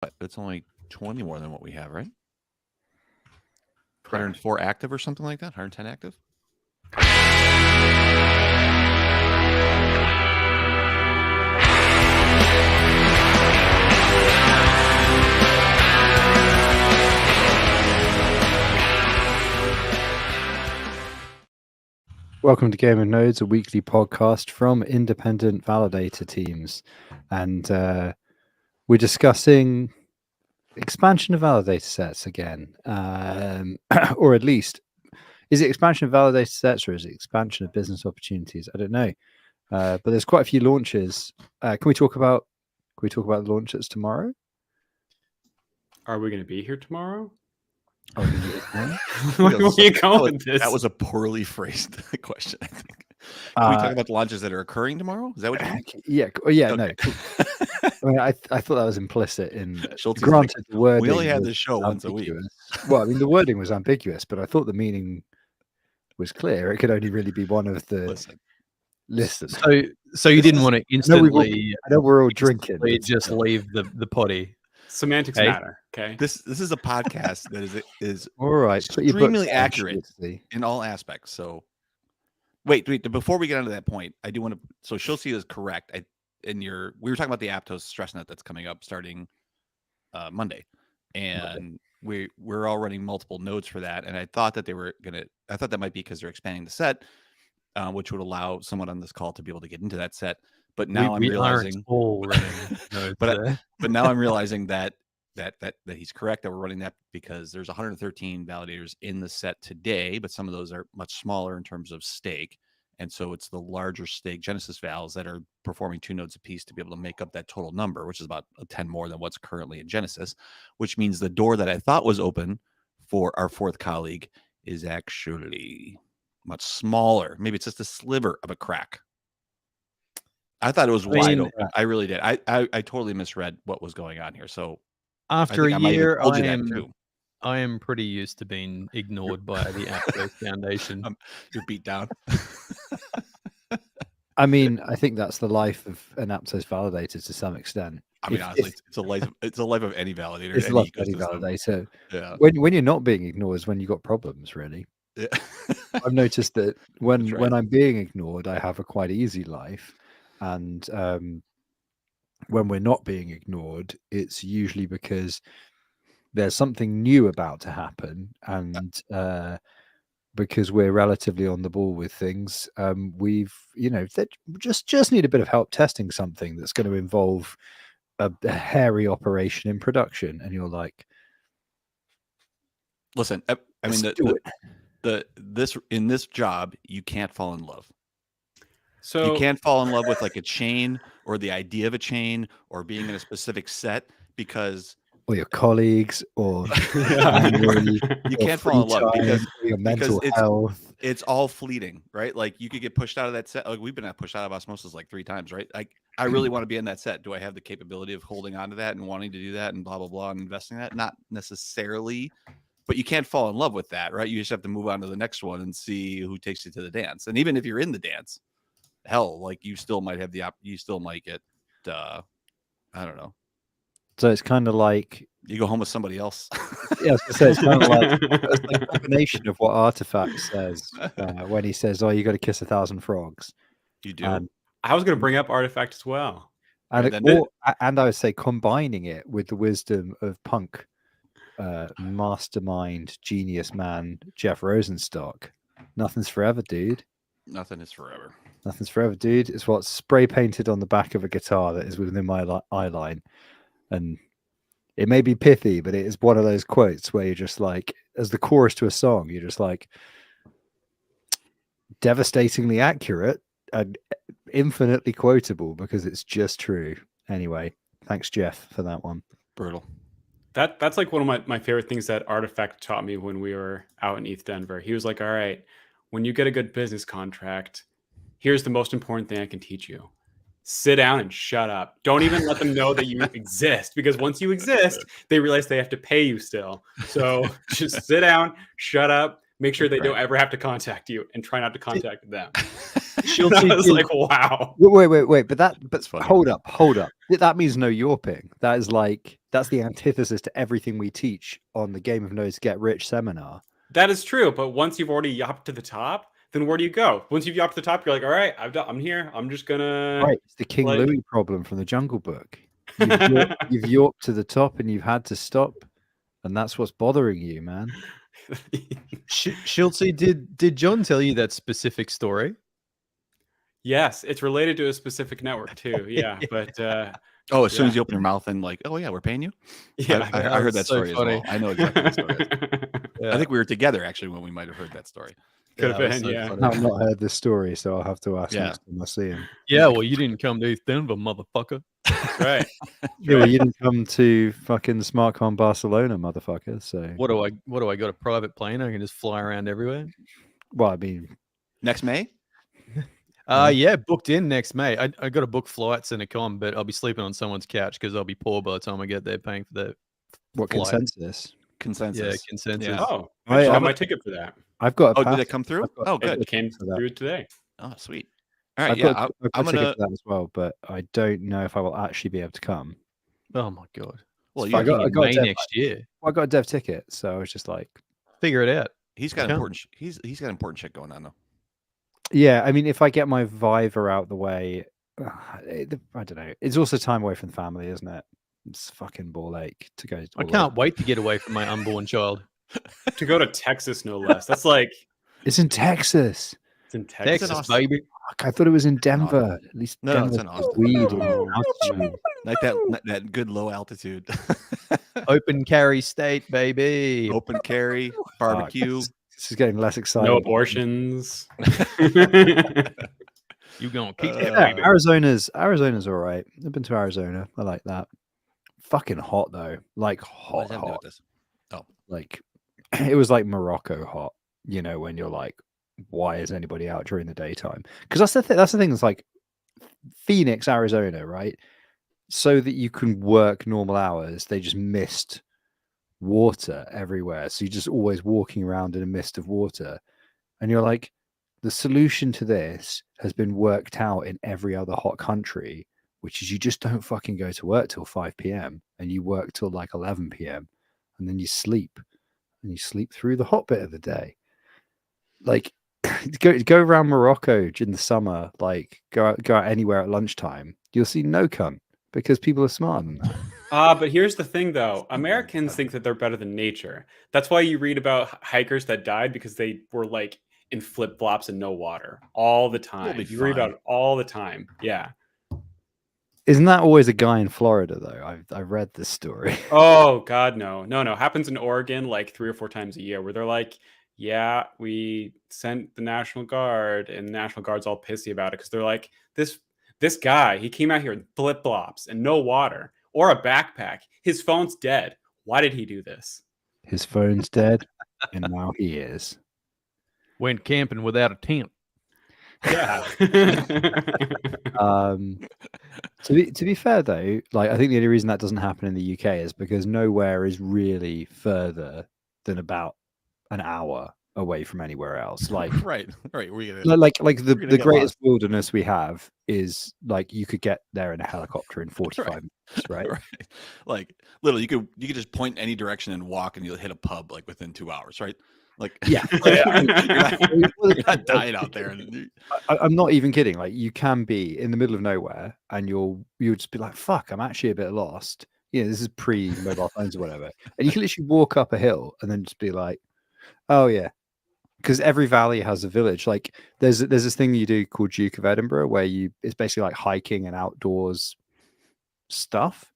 But it's only 20 more than what we have, right? Correct. 104 active or something like that? 110 active? Welcome to Game of Nodes, a weekly podcast from independent validator teams. And we're discussing expansion of validator sets again. Or at least, is it expansion of validator sets or is it expansion of business opportunities? I don't know. But there's quite a few launches. Can we talk about the launches tomorrow? Are we going to be here tomorrow? Oh, Where are you going with this? That was a poorly phrased question, I think. Can we talk about the launches that are occurring tomorrow? Is that what you mean? Yeah. Okay. No. I mean, I thought that was implicit in. Schultz Granted, like, the wording. We only had this show once a week. Well, I mean, the wording was ambiguous, but I thought the meaning was clear. It could only really be one of the. Listen. So you didn't want to instantly. I know we're all drinking. Just leave the potty. Semantics matter. Okay. This is a podcast that is all right. Extremely accurate in all aspects. So, wait. Before we get onto that point, I do want to. So Schultz is correct. We were talking about the Aptos StressNet that's coming up starting Monday, and we're all running multiple nodes for that. And I thought that I thought that might be because they're expanding the set, which would allow someone on this call to be able to get into that set. But now I'm realizing, but now I'm realizing that he's correct that we're running that because there's 113 validators in the set today, but some of those are much smaller in terms of stake, and so it's the larger stake Genesis vals that are performing 2 nodes apiece to be able to make up that total number, which is about 10 more than what's currently in Genesis, which means the door that I thought was open for our fourth colleague is actually much smaller. Maybe it's just a sliver of a crack. I thought it was wide open. I really did. I totally misread what was going on here. So after a year, I am pretty used to being ignored by the Aptos Foundation. You're beat down. I mean, I think that's the life of an Aptos validator to some extent. I mean, honestly, it's a life of any validator. It's a life of any validator. Yeah. When you're not being ignored is when you got problems, really. Yeah. I've noticed that when I'm being ignored, I have a quite easy life. And when we're not being ignored, it's usually because there's something new about to happen, and because we're relatively on the ball with things, we've just need a bit of help testing something that's going to involve a hairy operation in production, and you're like, listen, I mean, in this job, you can't fall in love. So you can't fall in love with like a chain or the idea of a chain or being in a specific set because or your colleagues or you can't fall in love because your mental health. It's all fleeting, right? Like you could get pushed out of that set. Like we've been pushed out of Osmosis like 3 times, right? Like I really want to be in that set. Do I have the capability of holding on to that and wanting to do that and blah blah blah and investing in that? Not necessarily, but you can't fall in love with that, right? You just have to move on to the next one and see who takes you to the dance. And even if you're in the dance, hell, like you still might have you still might get I don't know. So it's kind of like you go home with somebody else. Yeah, I was gonna say, it's kind of like a combination of what Artifact says when he says, "Oh, you got to kiss 1,000 frogs." You do. I was going to bring up Artifact as well, and I would say combining it with the wisdom of punk mastermind genius man Jeff Rosenstock. Nothing's forever, dude. Nothing is forever. Nothing's forever, dude. It's what's spray painted on the back of a guitar that is within my eye line. And it may be pithy, but it is one of those quotes where you're just like, as the chorus to a song, you're just like, devastatingly accurate and infinitely quotable because it's just true. Anyway, thanks, Jeff, for that one. Brutal. That's like one of my favorite things that Artifact taught me when we were out in East Denver. He was like, all right, when you get a good business contract, here's the most important thing I can teach you. Sit down and shut up. Don't even let them know that you exist, because once you exist, they realize they have to pay you still. So just sit down, shut up, make sure they don't ever have to contact you, and try not to contact them. I was like, wow. Wait. But hold up. That means know your ping. That is like That's the antithesis to everything we teach on the Game of Nodes Get Rich seminar. That is true, but once you've already yopped to the top, then where do you go? Once you've yopped to the top, you're like, all right, I'm here. I'm just gonna. Right, it's the King like... Louis problem from the Jungle Book. You've yorked to the top and you've had to stop, and that's what's bothering you, man. Schultzy, did John tell you that specific story? Yes, it's related to a specific network too. Yeah, but as soon as you open your mouth and like, oh yeah, we're paying you. Yeah, I heard that story funny. as well. I know exactly what story is. Yeah. I think we were together actually when we might have heard that story. Could have been, so yeah. funny. I've not heard this story, so I'll have to ask Yeah. next time I see him. Yeah, well, you didn't come to East Denver, motherfucker. Right. Yeah, well, you didn't come to fucking SmartCon Barcelona, motherfucker. So What do I got? A private plane? I can just fly around everywhere. well, I mean, Next May? Yeah, booked in next May. I got to book flights and a con, but I'll be sleeping on someone's couch because I'll be poor by the time I get there, paying for the what flight. consensus? Consensus. Yeah, consensus. Yeah. Oh, I I have have my a- ticket for that. I've got a Oh, pass. did it come through? I've got- Oh, good. It came for that. through today. Oh, sweet. All right. I've Yeah. got I'm a ticket gonna. for that as well, but I don't know if I will actually be able to come. Oh my god. Well, It's you fine. got, I In got a May dev- next year. Well, I got a dev ticket, so I was just like, Figure it out. he's got Come. important. He's got important shit going on though. yeah. I mean, if I get my Viva out the way, I don't know. It's also time away from the family, isn't it? It's fucking ball ache to go. I all the can't way. wait to get away from my unborn child. To go to Texas, no less. That's like It's in Texas. it's in Texas. Texas, Austin. baby. Fuck, I thought it was in Denver. At least No, Denver's it's in Austin. weed and Oh, altitude. Like that good low altitude. Open carry state, baby. Open carry, Fuck, barbecue. This is getting less exciting. No abortions. You gonna keep Yeah, that, Yeah, baby. Arizona's all right. I've been to Arizona. I like that. Fucking hot though. Like What does hot, that have to do hot. with this? Oh, Like it was like Morocco hot. You know, when you're like, why is anybody out during the daytime? Because that's the that's the thing. It's like Phoenix, Arizona, right? So that you can work normal hours, they just mist water everywhere. So you're just always walking around in a mist of water, and you're like, the solution to this has been worked out in every other hot country, which is you just don't fucking go to work till 5 p.m. and you work till like 11 p.m. and then you sleep through the hot bit of the day. Like go around Morocco in the summer, like go out anywhere at lunchtime, you'll see no cunt because people are smarter than that. But here's the thing, though. Americans think that they're better than nature. That's why you read about hikers that died because they were like in flip flops and no water all the time. be You read fine. about it all the time. Yeah. Isn't that always a guy in Florida though? I read this story. Oh God, no. Happens in Oregon like 3 or 4 times a year where they're like, yeah, we sent the National Guard, and the National Guard's all pissy about it because they're like, this guy, he came out here in flip flops and no water or a backpack. His phone's dead. Why did he do this? His phone's dead, and now he is. Went camping without a tent. Yeah. To be fair though, like I think the only reason that doesn't happen in the UK is because nowhere is really further than about an hour away from anywhere else. Like right. We're gonna like gonna the get greatest lost. wilderness we have is like you could get there in a helicopter in 45 minutes, right? right. Like literally, you could just point any direction and walk, and you'll hit a pub like within 2 hours, right? Like Yeah. you're not dying out there. And I'm not even kidding. Like you can be in the middle of nowhere and you'll just be like, fuck, I'm actually a bit lost. Yeah, this is pre-mobile phones or whatever. And you can literally walk up a hill and then just be like, oh yeah. Because every valley has a village. Like there's this thing you do called Duke of Edinburgh where it's basically like hiking and outdoors stuff.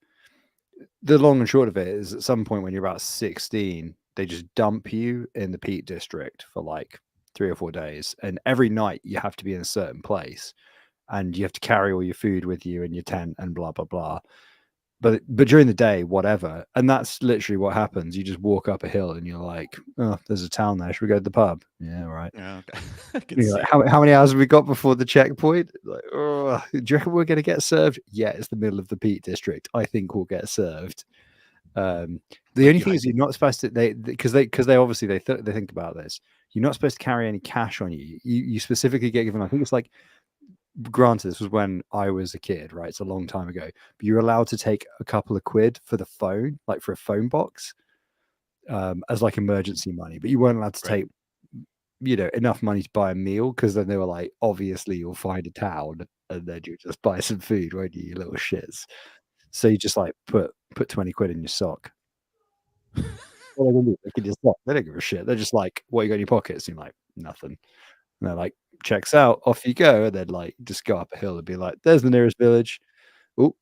The long and short of it is at some point when you're about 16, they just dump you in the Peak District for like 3 or 4 days. And every night you have to be in a certain place and you have to carry all your food with you in your tent and blah, blah, blah. But during the day, whatever. And that's literally what happens. You just walk up a hill and you're like, oh, there's a town there. Should we go to the pub? Yeah, all right. yeah, okay. I can You're see like, it. how many hours have we got before the checkpoint? Like, oh, do you reckon we're going to get served? Yeah, it's the middle of the Peak District. I think we'll get served. The only thing is you're not supposed to because they obviously they think about this. You're not supposed to carry any cash on you. You specifically get given, I think it's like granted, this was when I was a kid, right? It's a long time ago. But you're allowed to take a couple of quid for the phone, like for a phone box, as like emergency money. But you weren't allowed to take, enough money to buy a meal, because then they were like, obviously you'll find a town and then you just buy some food, won't you little shits? So you just like put 20 quid in your sock. What are they gonna do? They can just they don't give a shit. They're just like, what you got in your pockets? And you're like, nothing. And they're like, checks out, off you go. And then like just go up a hill and be like, there's the nearest village. Oh,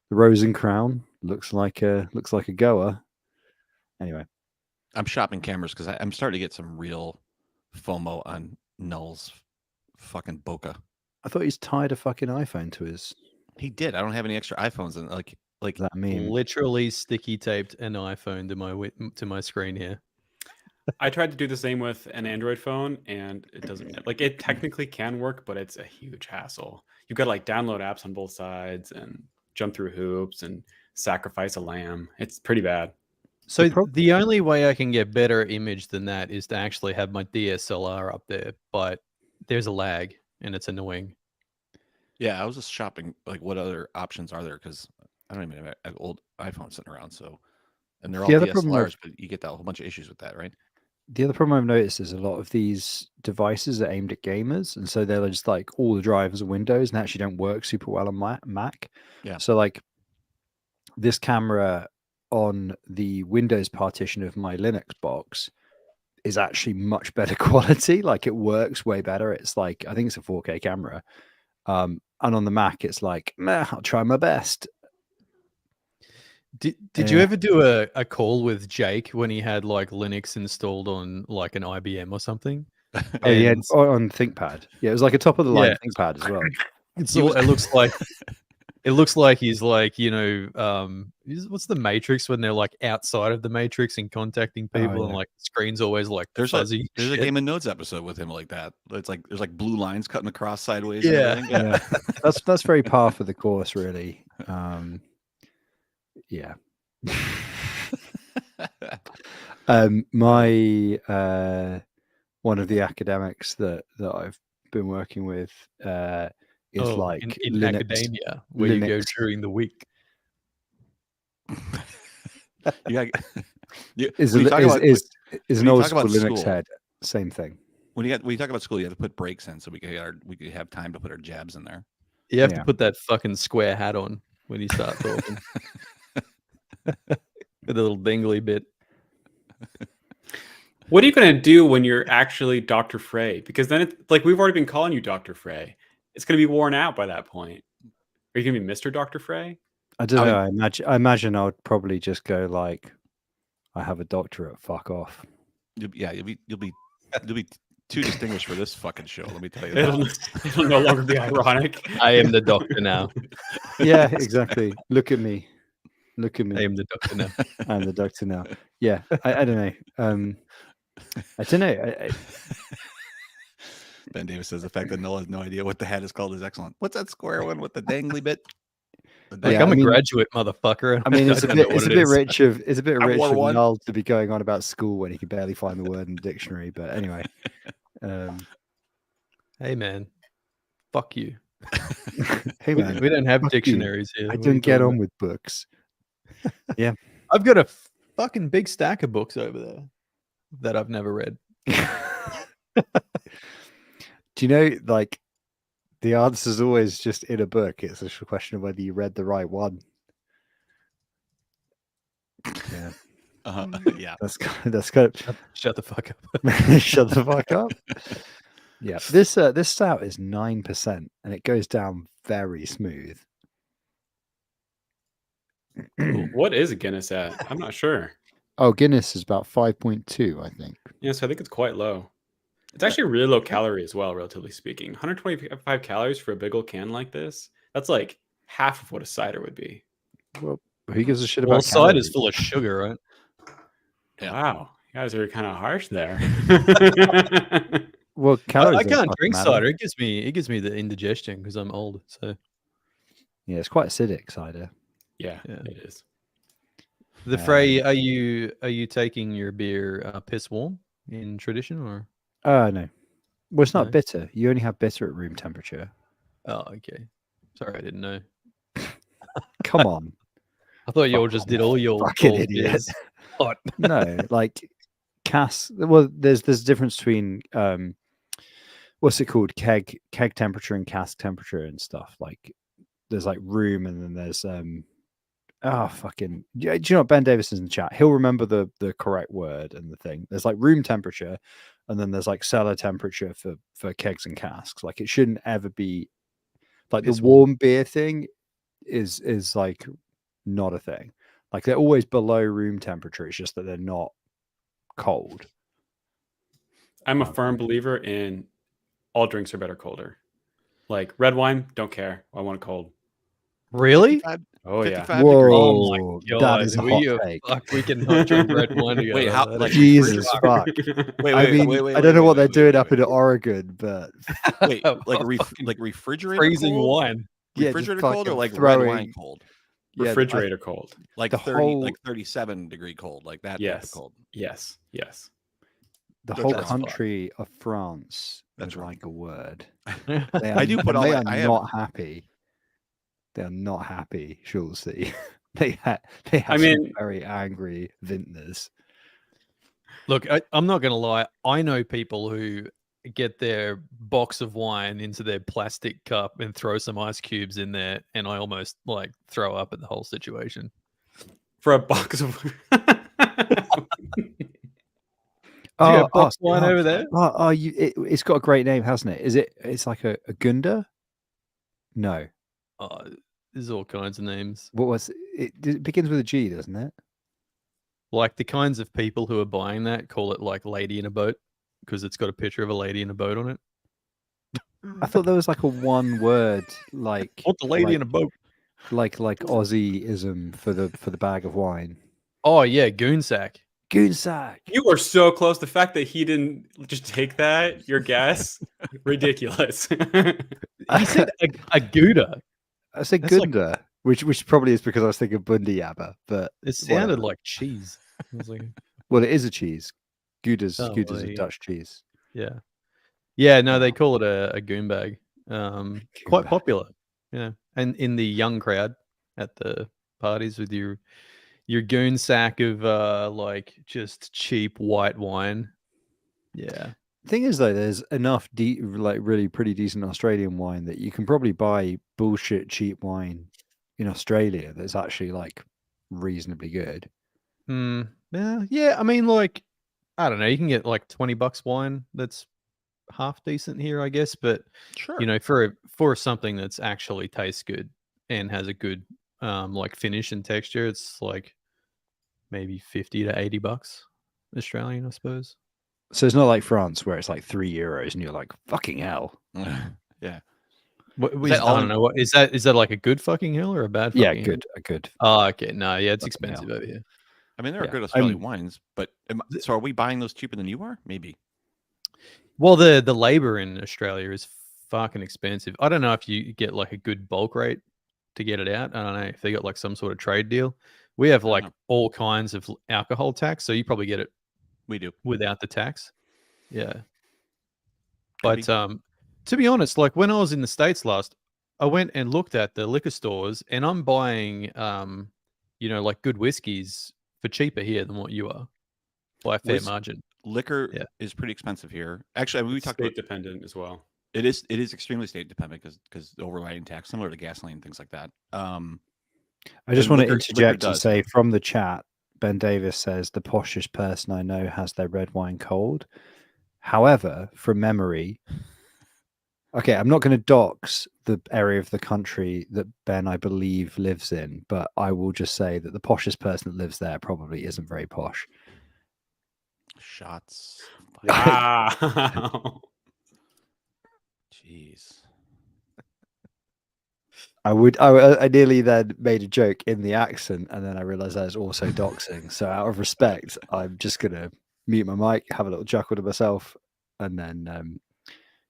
the Rose and Crown looks like a goer. Anyway, I'm shopping cameras because I'm starting to get some real FOMO on Null's fucking bokeh. I thought he's tied a fucking iPhone to his. He did. I don't have any extra iPhones, and like that meme. Literally sticky taped an iPhone to my screen here. I tried to do the same with an Android phone, and it doesn't. Like, it technically can work, but it's a huge hassle. You've got to like download apps on both sides and jump through hoops and sacrifice a lamb. It's pretty bad. So the only way I can get better image than that is to actually have my DSLR up there, but there's a lag and it's annoying. Yeah, I was just shopping. Like, what other options are there? Because I don't even have an old iPhone sitting around. So, and they're all DSLRs, but you get that whole bunch of issues with that, right? The other problem I've noticed is a lot of these devices are aimed at gamers, and so they're just like all the drivers are Windows and actually don't work super well on Mac. Yeah. So like this camera on the Windows partition of my Linux box is actually much better quality. Like it works way better. It's like, I think it's a 4K camera. And on the Mac, it's like, meh, I'll try my best. Did you ever do a call with Jake when he had like Linux installed on like an IBM or something? Oh yeah, on ThinkPad. Yeah, it was like a top of the line ThinkPad as well. It looks like he's like, what's the Matrix when they're like outside of the Matrix and contacting people and like the screen's always like fuzzy. There's a Game of Nodes episode with him like that. It's like there's like blue lines cutting across sideways. Yeah. That's very par for the course, really. Yeah. My one of the academics that I've been working with is like in Linux, academia where you go during the week. Is an old school Linux head. Same thing. When you talk about school, you have to put breaks in so we could have time to put our jabs in there. You have to put that fucking square hat on when you start talking. With a little dingly bit. What are you going to do when you're actually Dr. Frey? Because then it's like, we've already been calling you Dr. Frey. It's going to be worn out by that point. Are you going to be Mr. Dr. Frey? I don't know. I imagine I would probably just go like, I have a doctorate. Fuck off. You'll be too distinguished for this fucking show. Let me tell you that. It'll no longer be ironic. I am the doctor now. Yeah, exactly. Look at me. Look at me. I am the doctor now. I'm the doctor now. Yeah, I don't know. I don't know. Ben Davis says the fact that Noah has no idea what the hat is called is excellent. What's that square one with the dangly bit? I'm a graduate, motherfucker. I mean, it's a bit rich of Noel to be going on about school when he can barely find the word in the dictionary. But anyway, hey man, fuck you. Hey man, we don't have dictionaries here. I don't get on with books. Yeah, I've got a fucking big stack of books over there that I've never read. Do you know, like, the answer is always just in a book. It's a question of whether you read the right one. Yeah. Yeah. That's kind of Shut the fuck up. Shut the fuck up. Yeah. This stout is 9% and it goes down very smooth. What is a Guinness at? I'm not sure. Oh, Guinness is about 5.2, I think. Yes, I think it's quite low. It's actually really low calorie as well, relatively speaking. 125 calories for a big old can like this. That's like half of what a cider would be. Well, who gives a shit about cider is full of sugar, right? Yeah. Wow. You guys are kind of harsh there. Well, calories I can't drink cider. It gives me the indigestion because I'm old. So yeah, it's quite acidic, cider. Yeah, it is. The Frey, are you taking your beer piss warm in tradition or? No. Well, it's not bitter. You only have bitter at room temperature. Oh, okay. Sorry, I didn't know. Come on, I thought you all just did all your fucking cold idiot. beers hot. No, like cask. Well, there's a difference between what's it called, keg temperature and cask temperature and stuff. Like there's like room, and then there's fucking. Do you know what, Ben Davis is in the chat? He'll remember the correct word and the thing. There's like room temperature, and then there's like cellar temperature for kegs and casks. Like it shouldn't ever be like the warm beer thing is like not a thing. Like they're always below room temperature. It's just that they're not cold. I'm a firm believer in all drinks are better colder. Like red wine, don't care. I want it cold. Really? 55, Oh 55 yeah. degrees. Oh my god, that is a hot take. Fuck, we can not drink red wine together. Wait, how? That Like is- Jesus fuck. Wait, I mean, wait, I don't know wait, what they're wait, doing wait, up wait. in Oregon, but Wait, like Fucking like refrigerator freezing cold? wine. yeah, just Refrigerator cold or fucking like red throwing wine cold? yeah, Refrigerator cold. Like The 30, whole- like 37-degree cold, like that type of Yes. cold. Yes. Yes. the That's whole right. country of France That's would right. like a word. I do put all they my- are I have- not happy. They are not happy, Schulze. they have I some mean- very angry vintners. Look, I'm not going to lie. I know people who get their box of wine into their plastic cup and throw some ice cubes in there, and I almost like throw up at the whole situation. For a box of Do you have box wine over there? It's got a great name, hasn't it? It's like a Gunda? No. There's all kinds of names. What was it? It begins with a G, doesn't it? Like the kinds of people who are buying that call it like lady in a boat because it's got a picture of a lady in a boat on it. I thought there was like a one word like What's a lady in a boat? like Aussie-ism for the bag of wine. Oh yeah, goon sack. Goonsack. You are so close. The fact that he didn't just take that, your guess, ridiculous. He said a gouda. I said That's like- Gunda, which probably is because I was thinking Bundy Yabba, but It sounded whatever. like cheese. I was like, Well, it is a cheese. Gouda's Oh, Gouda's well, a yeah. Dutch cheese. yeah, yeah. No, they call it a goon bag. Quite bag. popular. Yeah, and in the young crowd at the parties with your goon sack of like just cheap white wine. Yeah. Thing is, though, there's enough like really pretty decent Australian wine that you can probably buy bullshit cheap wine in Australia that's actually like reasonably good. Yeah. I mean, like, I don't know. You can get like $20 wine that's half decent here, I guess. But Sure. you know, for something that's actually tastes good and has a good like finish and texture, it's like maybe $50 to $80 Australian, I suppose. So it's not like France where it's like €3 and you're like, fucking hell. Yeah. What, Is that I all don't in- know. What is that? Is that like a good fucking hell or a bad? Yeah, Fucking hell? good. Oh, okay. No, yeah, it's Fucking expensive hell. over here. I mean, there are Yeah, good Australian wines, but so are we buying those cheaper than you are? Maybe. Well, the labor in Australia is fucking expensive. I don't know if you get like a good bulk rate to get it out. I don't know if they got like some sort of trade deal. We have like know. all kinds of alcohol tax, so you probably get it We do. without the tax. Yeah. Could But be. to be honest, like when I was in the States last, I went and looked at the liquor stores and I'm buying you know, like good whiskeys for cheaper here than what you are by a fair margin. Liquor Yeah. is pretty expensive here. Actually, I mean, we talked State about dependent as well. it is extremely state dependent because the overriding tax, similar to gasoline and things like that. I just And want to liquor interject and does. say from the chat, Ben Davis says the poshest person I know has their red wine cold. However, from memory, okay, I'm not going to dox the area of the country that Ben, I believe, lives in, but I will just say that the poshest person that lives there probably isn't very posh. Shots. Wow. Jeez. I nearly then made a joke in the accent, and then I realized that was also doxing. So out of respect, I'm just gonna mute my mic, have a little chuckle to myself, and then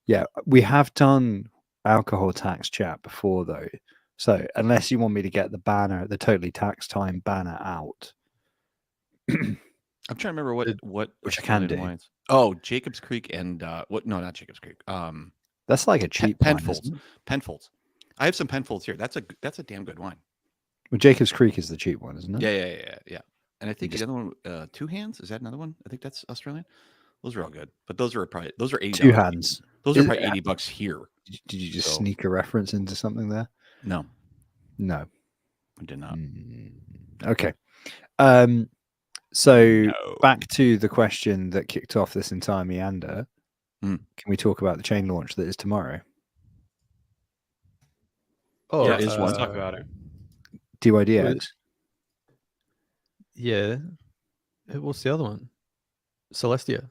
yeah, we have done alcohol tax chat before though. So unless you want me to get the banner, the totally tax time banner out, I'm trying to remember what Which I can Australian do. wines. Oh, Jacob's Creek and what? No, not Jacob's Creek. That's like a cheap wine, Penfolds. isn't it? Penfolds. I have some Penfolds here. That's a damn good wine. Well, Jacob's Creek is the cheap one, isn't it? Yeah. And I think just- the other one, Two Hands, is that another one? I think that's Australian. Those are all good, but those are $80. Two Hands. Those are probably $80 here. Did you just So- sneak a reference into something there? No, No. I did not. Okay. So No. back to the question that kicked off this entire meander. Mm. Can we talk about the chain launch that is tomorrow? Oh, Yeah, is let's one. talk about it. DYDX. Yeah. What's the other one? Celestia.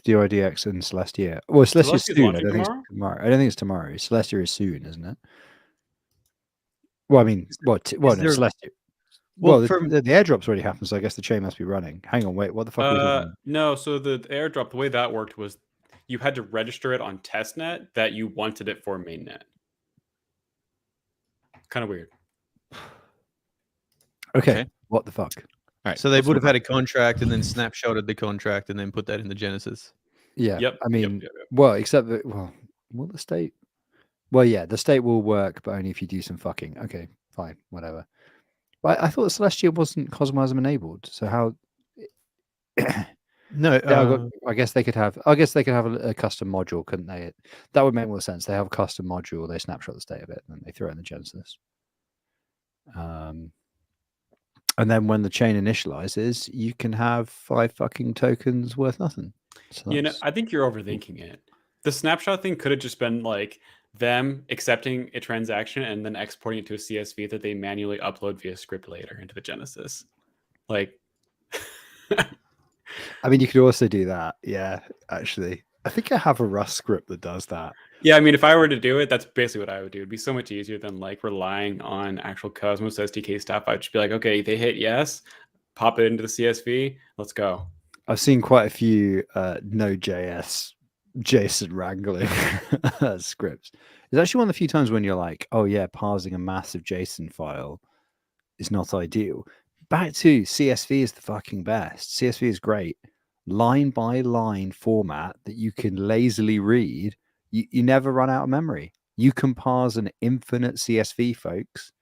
DYDX and Celestia. Well, Celestia's Celestia's soon. I launching don't think it's tomorrow. I don't think it's tomorrow. Celestia is soon, isn't it? Well, I mean, no, Celestia. Well, the airdrop's already happened, so I guess the chain must be running. Hang on, wait, what the fuck are we talking about? No, so the airdrop, the way that worked was you had to register it on testnet that you wanted it for mainnet. Kind of weird. Okay. What the fuck? All right. So they would have had a contract and then snapshotted the contract and then put that in the Genesis. Yeah. Yep. I mean, yep. well, except that, will the state? Well, yeah, the state will work, but only if you do some fucking. Okay, fine, whatever. But I thought Celestia wasn't Cosmosm enabled, so how? No, I guess they could have. I guess they could have a custom module, couldn't they? That would make more sense. They have a custom module. They snapshot the state of it, and then they throw it in the Genesis. And then when the chain initializes, you can have 5 fucking tokens worth nothing. So I think you're overthinking it. The snapshot thing could have just been like them accepting a transaction and then exporting it to a CSV that they manually upload via script later into the Genesis. Like, I mean, you could also do that. Yeah, actually, I think I have a Rust script that does that. yeah, I mean, if I were to do it, that's basically what I would do. It'd be so much easier than like relying on actual Cosmos SDK stuff. I'd just be like, okay, they hit yes, pop it into the CSV, let's go. I've seen quite a few Node.js JSON wrangling scripts. It's actually one of the few times when you're like, oh yeah, parsing a massive JSON file is not ideal. Back to CSV is the fucking best. CSV is great. Line by line format that you can lazily read. You never run out of memory. You can parse an infinite CSV, folks.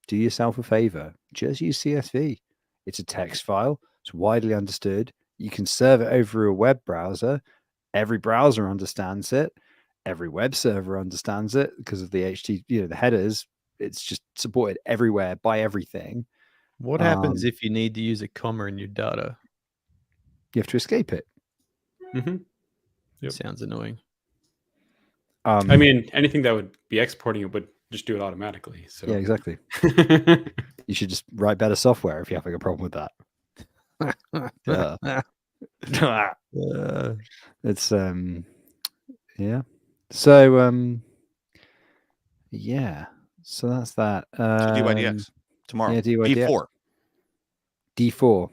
Do yourself a favor. Just use CSV. It's a text file. It's widely understood. You can serve it over a web browser. Every browser understands it. Every web server understands it because of the HTTP, the headers. It's just supported everywhere by everything. What happens if you need to use a comma in your data? You have to escape it. Mm-hmm. Yep. Sounds annoying. I mean, anything that would be exporting it would just do it automatically. So yeah, exactly. You should just write better software if you're having a problem with that. It's yeah. So yeah. So that's that. So DYDX tomorrow. Yeah, DYDX. V4. D4.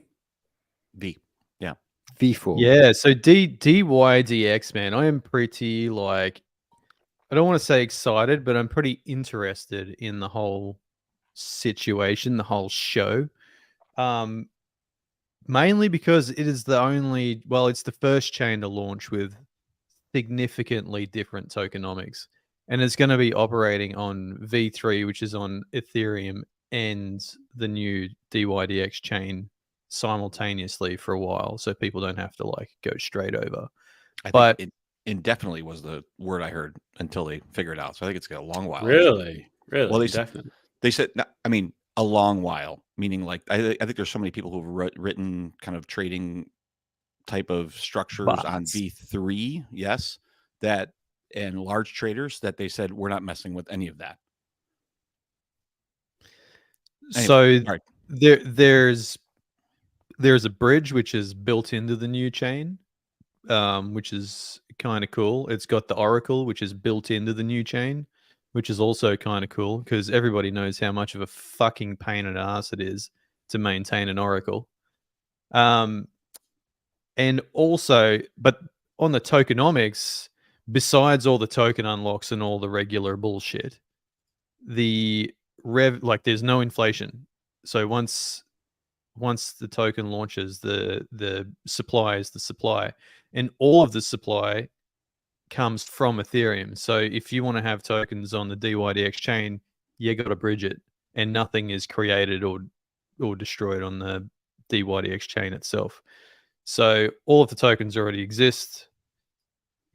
V. Yeah. V4. Yeah. So DYDX, man, I am pretty I don't want to say excited, but I'm pretty interested in the whole situation, the whole show. Mainly because it is it's the first chain to launch with significantly different tokenomics. And it's going to be operating on V3, which is on Ethereum, and the new DYDX chain simultaneously for a while, so people don't have to go straight over. I think indefinitely was the word I heard until they figure it out. So I think it's got a long while. Really? Well, Definitely. They said, I mean, a long while, meaning I think there's so many people who've written kind of trading type of structures on V3, yes, and large traders that they said we're not messing with any of that. Anyway, so there's a bridge which is built into the new chain, which is kind of cool. It's got the Oracle, which is built into the new chain, which is also kind of cool because everybody knows how much of a fucking pain in the ass it is to maintain an Oracle. And also, but on the tokenomics, besides all the token unlocks and all the regular bullshit, there's no inflation. So once the token launches, the supply is the supply, and all of the supply comes from Ethereum. So if you want to have tokens on the DYDX chain, you got to bridge it, and nothing is created or destroyed on the DYDX chain itself. So all of the tokens already exist.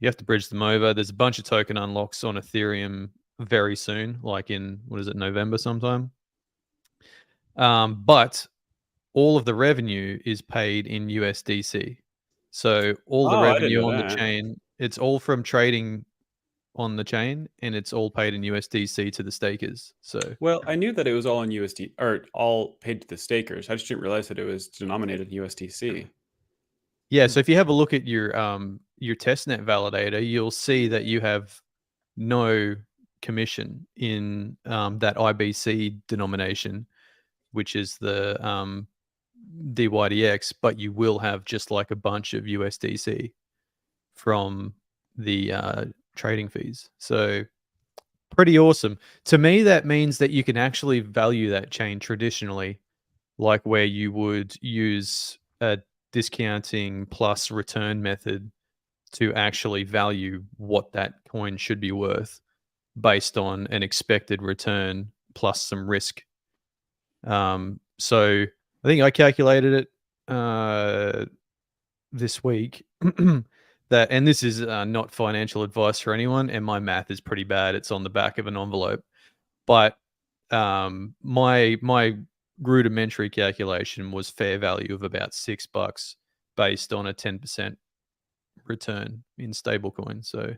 You have to bridge them over. There's a bunch of token unlocks on Ethereum very soon, like in, what is it, November sometime. But all of the revenue is paid in USDC. So all the Oh, I didn't revenue know on the that. chain, it's all from trading on the chain, and it's all paid in USDC to the stakers. So Well, I knew that it was all in USD or all paid to the stakers. I just didn't realize that it was denominated in USDC. yeah, so if you have a look at your testnet validator, you'll see that you have no commission in that IBC denomination, which is the DYDX, but you will have just like a bunch of USDC from the trading fees. So pretty awesome. To me, that means that you can actually value that chain traditionally, like where you would use a discounting plus return method to actually value what that coin should be worth based on an expected return plus some risk. So I think I calculated it this week that, and this is not financial advice for anyone, and my math is pretty bad. It's on the back of an envelope, but my rudimentary calculation was fair value of about $6 based on a 10% return in stablecoin. So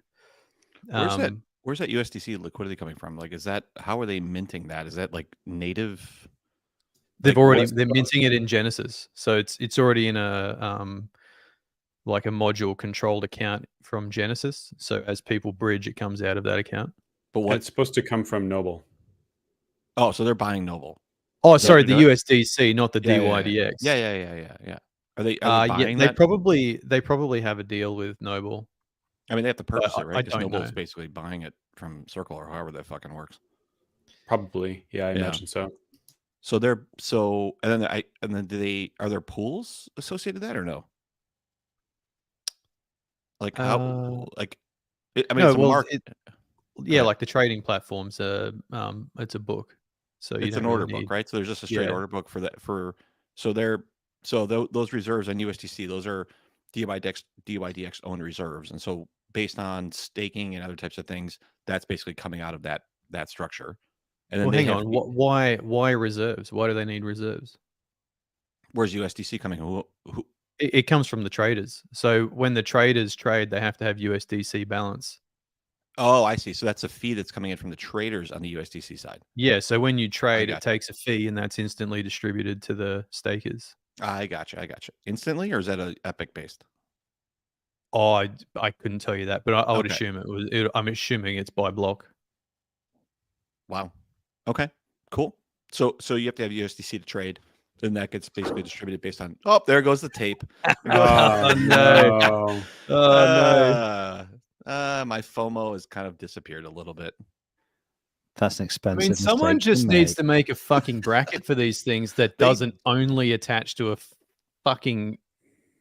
where's that USDC liquidity coming from? Like, is that, how are they minting that? Is that like native? they're Like, minting it in Genesis, so it's already in a like a module controlled account from Genesis. So as people bridge, it comes out of that account. But And it's supposed to come from Noble. Oh, so they're buying Noble. Oh, Is that sorry, what the they're doing? USDC, not the DYDX. Yeah. Are they Yeah, buying they that? probably have a deal with Noble. I mean, they have to purchase it, right? I Because don't Noble's know. basically buying it from Circle or however that fucking works. Probably. Yeah, I imagine so. So and then are there pools associated with that or no? Like how I mean, no, it's a market. yeah, like the trading platforms, it's a book, so you It's don't an order really book, need. right? So there's just a straight order book for that. Those reserves on USDC, those are DYDX owned reserves, and so based on staking and other types of things, that's basically coming out of that structure. And then Well, hang on, why reserves? Why do they need reserves? Where's USDC coming? Who It comes from the traders. So when the traders trade, they have to have USDC balance. Oh, I see. So that's a fee that's coming in from the traders on the USDC side. Yeah. So when you trade, it gotcha. takes a fee, and that's instantly distributed to the stakers. I gotcha. Instantly, or is that a Epic based? Oh, I couldn't tell you that, but I would Okay. assume it was. I'm assuming it's by block. Wow. Okay. Cool. So you have to have USDC to trade. Then that gets basically distributed based on. Oh, there goes the tape. Oh, no. Oh no. My FOMO has kind of disappeared a little bit. That's an I expensive. mean, someone just needs to make a fucking bracket for these things that doesn't only attach to a fucking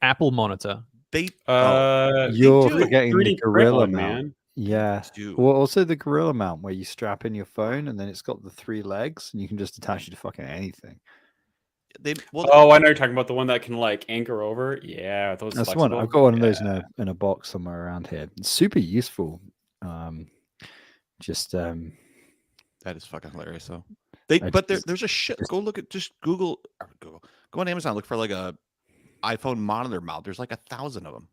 Apple monitor. You're forgetting the Gorilla mount, man. Yeah. Well, also the Gorilla mount where you strap in your phone and then it's got the 3 legs and you can just attach it to fucking anything. I know you're talking about the one that can like anchor over. Yeah, those. That's one. I've got one of those in a box somewhere around here. It's super useful. That is fucking hilarious, though. There's a shit. Go look at Google. Go on Amazon. Look for like a iPhone monitor mount. There's like 1,000 of them.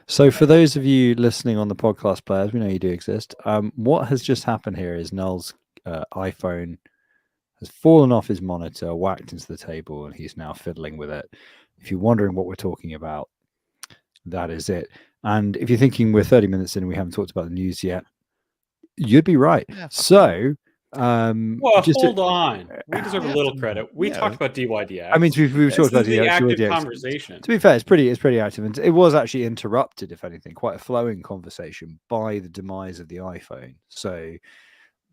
So for those of you listening on the podcast players, we know you do exist. What has just happened here is Null's iPhone has fallen off his monitor, whacked into the table, and he's now fiddling with it. If you're wondering what we're talking about, that is it. And if you're thinking we're 30 minutes in and we haven't talked about the news yet, you'd be right. Yeah, so, well, hold on. We deserve a little credit. We talked about DYDX. I mean, we've talked about the active DYDX. Conversation. To be fair, it's pretty active, and it was actually interrupted, if anything, quite a flowing conversation by the demise of the iPhone. So,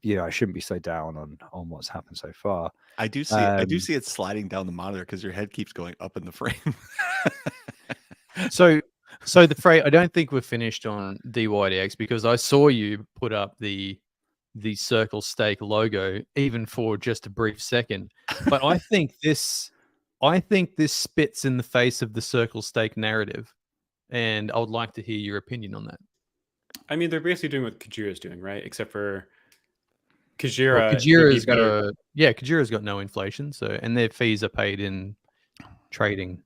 I shouldn't be so down on what's happened so far. I do see it sliding down the monitor because your head keeps going up in the frame. So So the Frey, I don't think we're finished on DYDX because I saw you put up the Circle Stake logo even for just a brief second. But I think this spits in the face of the Circle Stake narrative, and I would like to hear your opinion on that. I mean, they're basically doing what Kajira's doing, right? Except for Well, Kajira, Kajira's got no inflation, so and their fees are paid in trading.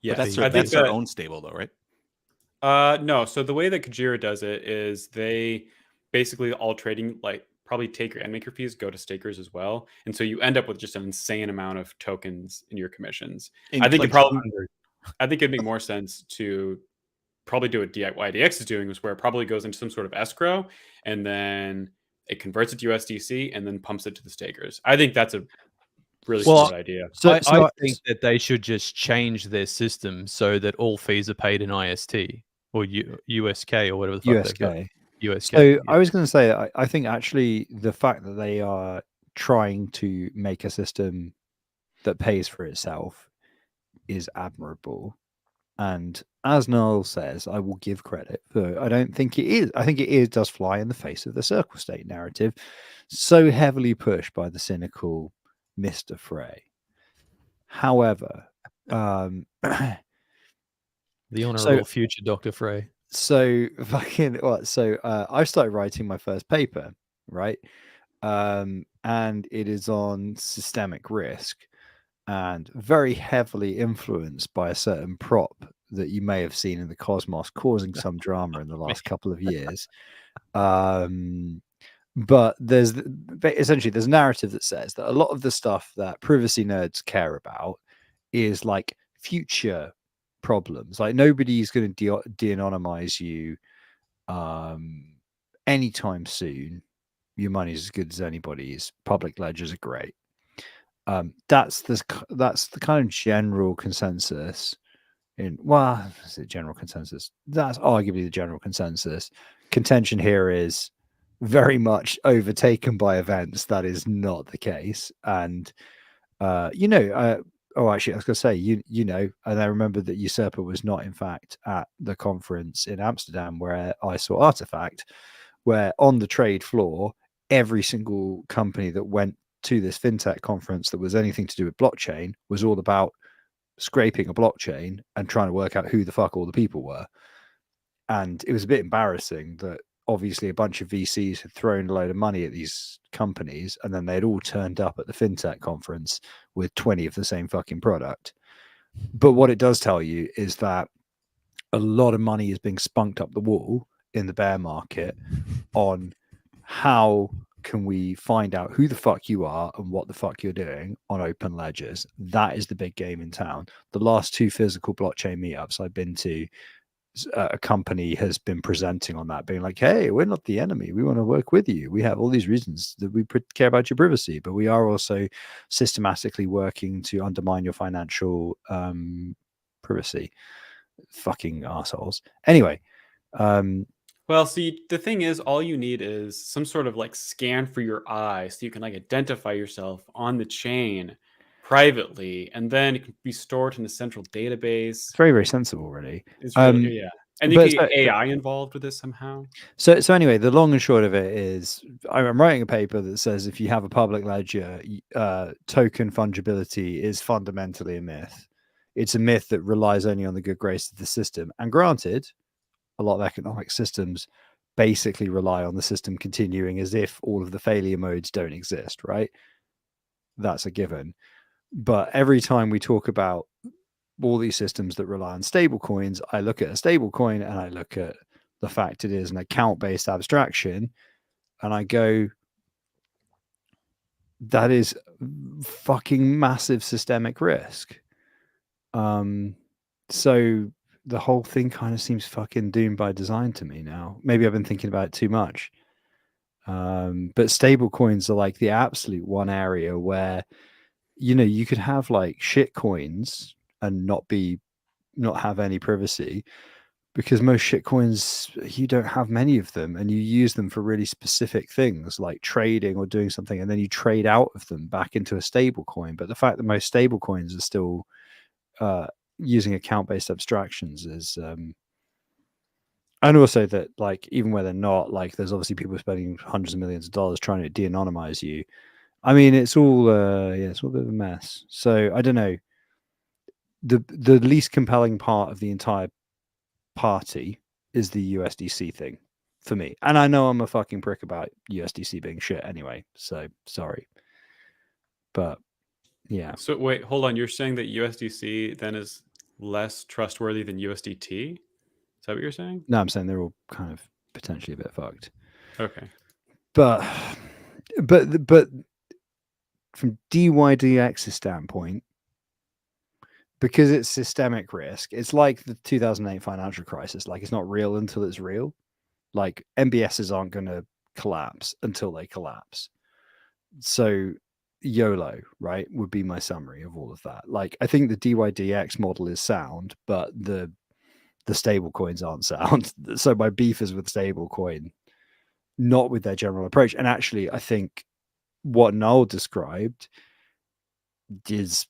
Yes, But I think that's their own stable, though, right? No. So the way that Kajira does it is they basically all trading like probably taker and maker fees go to stakers as well, and so you end up with just an insane amount of tokens in your commissions. I think I think it'd make more sense to probably do what DYDX is doing, is where it probably goes into some sort of escrow and then it converts it to USDC and then pumps it to the stakers. I think that's a really smart idea. So I think that they should just change their system so that all fees are paid in IST or USK or whatever the fuck they've got. USK. So I was going to say, I think actually the fact that they are trying to make a system that pays for itself is admirable. And as Noel says, I will give credit. I don't think it is. I think it does fly in the face of the Circle State narrative, so heavily pushed by the cynical Mr. Frey. However, the honorable future Dr. Frey. So fucking what? So I started writing my first paper, right? And it is on systemic risk, and very heavily influenced by a certain prop that you may have seen in the Cosmos, causing some drama in the last couple of years. But there's essentially there's a narrative that says that a lot of the stuff that privacy nerds care about is like future problems. Like nobody's going to de-anonymize you anytime soon. Your money's as good as anybody's. Public ledgers are great. That's the kind of general consensus. Is it general consensus? That's arguably the general consensus. Contention here is very much overtaken by events. That is not the case. And actually, I was going to say, and I remember that Usurper was not, in fact, at the conference in Amsterdam where I saw Artifact, where on the trade floor, every single company that went to this fintech conference that was anything to do with blockchain was all about scraping a blockchain and trying to work out who the fuck all the people were. And it was a bit embarrassing that obviously a bunch of VCs had thrown a load of money at these companies and then they'd all turned up at the fintech conference with 20 of the same fucking product. But what it does tell you is that a lot of money is being spunked up the wall in the bear market on how can we find out who the fuck you are and what the fuck you're doing on open ledgers. That is the big game in town. The last two physical blockchain meetups I've been to, a company has been presenting on that, being like, hey, we're not the enemy. We want to work with you. We have all these reasons that we care about your privacy, but we are also systematically working to undermine your financial privacy. Fucking assholes. Anyway, well, see, the thing is, all you need is some sort of like scan for your eye so you can like identify yourself on the chain privately, and then it can be stored in a central database. It's very, very sensible, really. It's really, yeah. And you can get AI involved with this somehow. So anyway, the long and short of it is I'm writing a paper that says if you have a public ledger, token fungibility is fundamentally a myth. It's a myth that relies only on the good grace of the system. And granted, a lot of economic systems basically rely on the system continuing as if all of the failure modes don't exist, right? That's a given. But every time we talk about all these systems that rely on stable coins, I look at a stable coin and I look at the fact it is an account-based abstraction and I go, that is fucking massive systemic risk. So the whole thing kind of seems fucking doomed by design to me now. Maybe I've been thinking about it too much. But stable coins are like the absolute one area where, you could have like shit coins and not have any privacy, because most shit coins, you don't have many of them and you use them for really specific things like trading or doing something, and then you trade out of them back into a stable coin. But the fact that most stable coins are still using account-based abstractions is And also that, like, even where they're not, like, there's obviously people spending hundreds of millions of dollars trying to de-anonymize you. I mean, it's all it's all a bit of a mess. So I don't know. The least compelling part of the entire party is the USDC thing for me. And I know I'm a fucking prick about USDC being shit anyway, so sorry. But yeah. So wait, hold on. You're saying that USDC then is less trustworthy than USDT? Is that what you're saying? No, I'm saying they're all kind of potentially a bit fucked. Okay. But from DYDX's standpoint, because it's systemic risk, it's like the 2008 financial crisis. Like, it's not real until it's real. Like, MBSs aren't going to collapse until they collapse. So YOLO, right, would be my summary of all of that. Like, I think the DYDX model is sound, but the stable coins aren't sound. So my beef is with stablecoin, not with their general approach. And actually, I think what Noel described is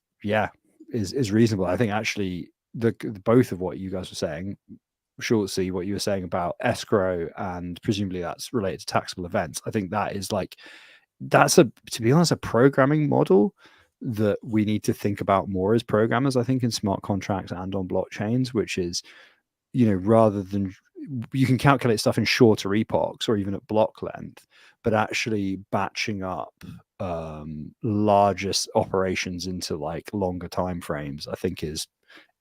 reasonable. I think actually the both of what you guys were saying, Shortsy, what you were saying about escrow, and presumably that's related to taxable events. I think that is like, that's to be honest, a programming model that we need to think about more as programmers, I think, in smart contracts and on blockchains, which is, rather than, you can calculate stuff in shorter epochs or even at block length, but actually batching up largest operations into like longer time frames, I think, is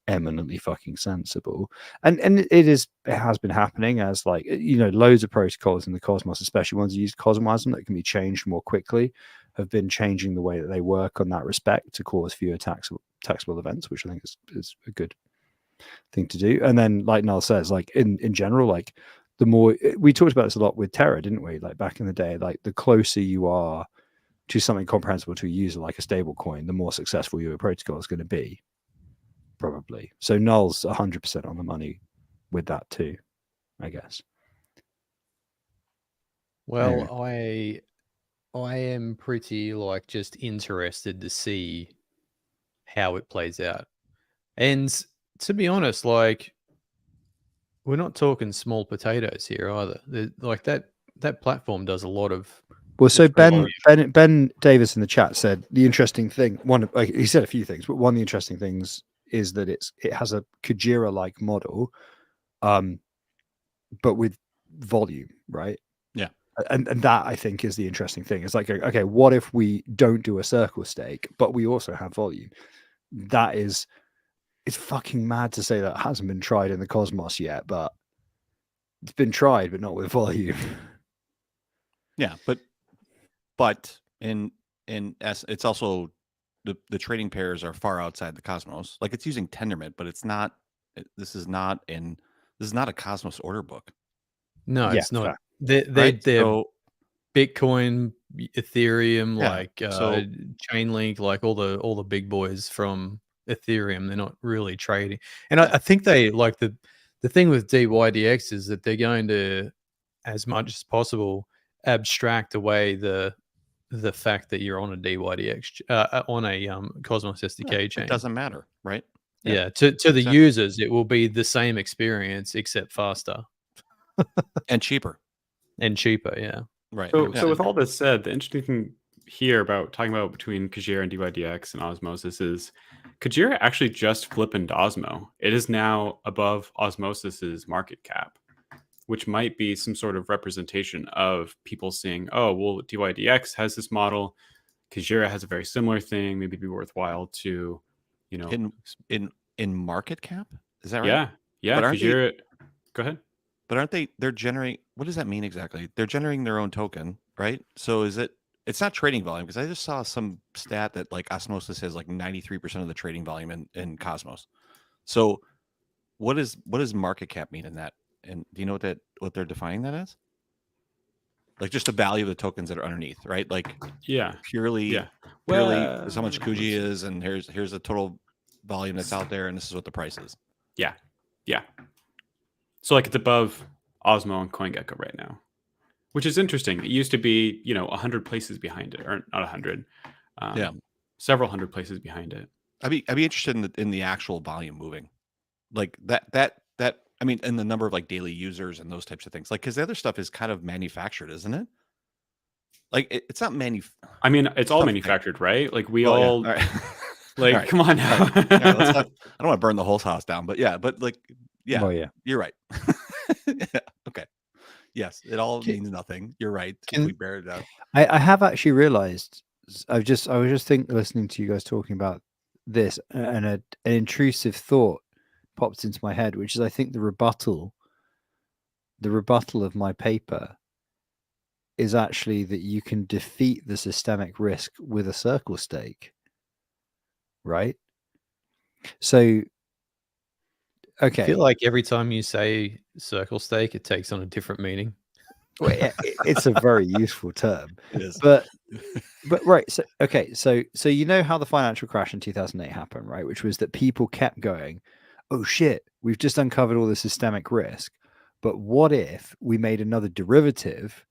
eminently fucking sensible. And it has been happening as, like, loads of protocols in the Cosmos, especially ones that use Cosmosm that can be changed more quickly, have been changing the way that they work on that respect to cause fewer taxable events, which I think is a good thing to do. And then, like Noel says, like in general, like, the more we talked about this a lot with Terra, didn't we? Like back in the day, like the closer you are to something comprehensible to a user like a stable coin, the more successful your protocol is going to be, probably. So Noel's 100% on the money with that too, I guess. Well, Anyway. I am pretty, like, just interested to see how it plays out. And to be honest, like, we're not talking small potatoes here either. Like that platform does a lot of. Well, so It's pretty Ben Davis in the chat said the interesting thing. He said a few things, but one of the interesting things is that it has a Kujira like model, but with volume, right? Yeah. And that, I think, is the interesting thing. It's like, okay, what if we don't do a circle stake, but we also have volume? That is, it's fucking mad to say that hasn't been tried in the Cosmos yet, but it's been tried, but not with volume. Yeah, but in it's also the trading pairs are far outside the Cosmos. Like, it's using Tendermint, but it's not. This is not a Cosmos order book. No, Yeah, it's not. fair. They're So Bitcoin, Ethereum, Yeah, like so- Chainlink, like all the big boys from Ethereum. They're not really trading, and I think they, like, the thing with DYDX is that they're going to, as much as possible, abstract away the fact that you're on a DYDX on a Cosmos SDK chain. it doesn't matter, right? Yeah, to the exactly. users, it will be the same experience except faster And cheaper. and cheaper. Yeah. Right. So with all this said, the interesting thing here about talking about between Kujira and DYDX and Osmosis is Kujira actually just flipping Osmo. It is now above Osmosis's market cap, which might be some sort of representation of people seeing, oh, well, DYDX has this model, Kujira has a very similar thing. Maybe it'd be worthwhile to, in market cap, is that right? Yeah. But aren't Kujira, go ahead. But aren't they're generating, what does that mean exactly? They're generating their own token, right? So it's not trading volume, because I just saw some stat that like Osmosis has like 93% of the trading volume in Cosmos. So what does market cap mean in that? And do you know what they're defining that as? Like, just the value of the tokens that are underneath, right? Like, purely this is how much Kuji is, and here's the total volume that's out there, and this is what the price is. Yeah. So like it's above Osmo and CoinGecko right now, which is interesting. It used to be, 100 places behind it, or not 100, several hundred places behind it. I'd be interested in the actual volume moving, like that I mean, and the number of like daily users and those types of things. Like, because the other stuff is kind of manufactured, isn't it? Like, it's not I mean, it's all Stuff- manufactured, right? Like we Well, yeah. all All right. like, All right. come on now. All right, let's not, I don't want to burn the whole house down, but yeah, but like, yeah, Well, yeah. you're right. Yeah, okay. Yes, it all Can- means nothing. You're right. If can- we bear it out. I have actually realized. I was just listening to you guys talking about this, and an intrusive thought popped into my head, which is I think the rebuttal of my paper is actually that you can defeat the systemic risk with a circle stake, right? So, okay, I feel like every time you say circle stake, it takes on a different meaning. well, it's a very useful term, It is. but right. So okay, so you know how the financial crash in 2008 happened, right? Which was that people kept going, "Oh shit, we've just uncovered all the systemic risk, but what if we made another derivative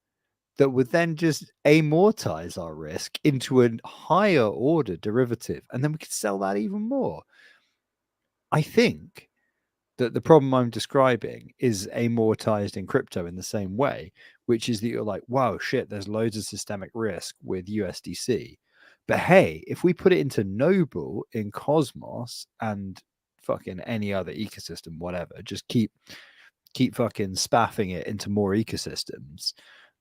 that would then just amortize our risk into a higher order derivative, and then we could sell that even more?" I think that the problem I'm describing is amortized in crypto in the same way, which is that you're like, wow, shit, there's loads of systemic risk with USDC. But hey, if we put it into Noble in Cosmos and fucking any other ecosystem, whatever, just keep fucking spaffing it into more ecosystems,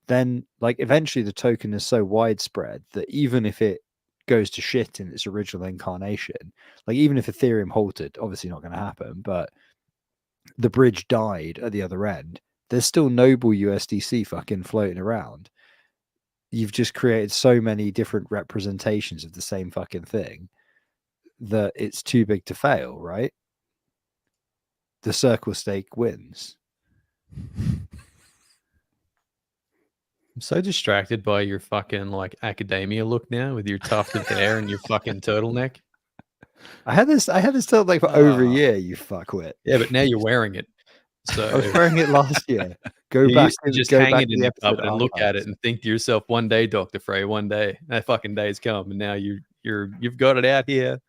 then like eventually the token is so widespread that even if it goes to shit in its original incarnation, like even if Ethereum halted, obviously not going to happen, but the bridge died at the other end, there's still Noble USDC fucking floating around. You've just created so many different representations of the same fucking thing that it's too big to fail, right? The circle stake wins. I'm so distracted by your fucking like academia look now with your tuft of hair and your fucking turtleneck. I had this turtleneck for over a year, you fuckwit. Yeah, but now you're wearing it. So I was wearing it last year. Go you back used to and just go hang back it to in the the cup episode and look at it archives. and think to yourself, one day, Dr. Frey, one day. That fucking day's come, and now you've got it out here.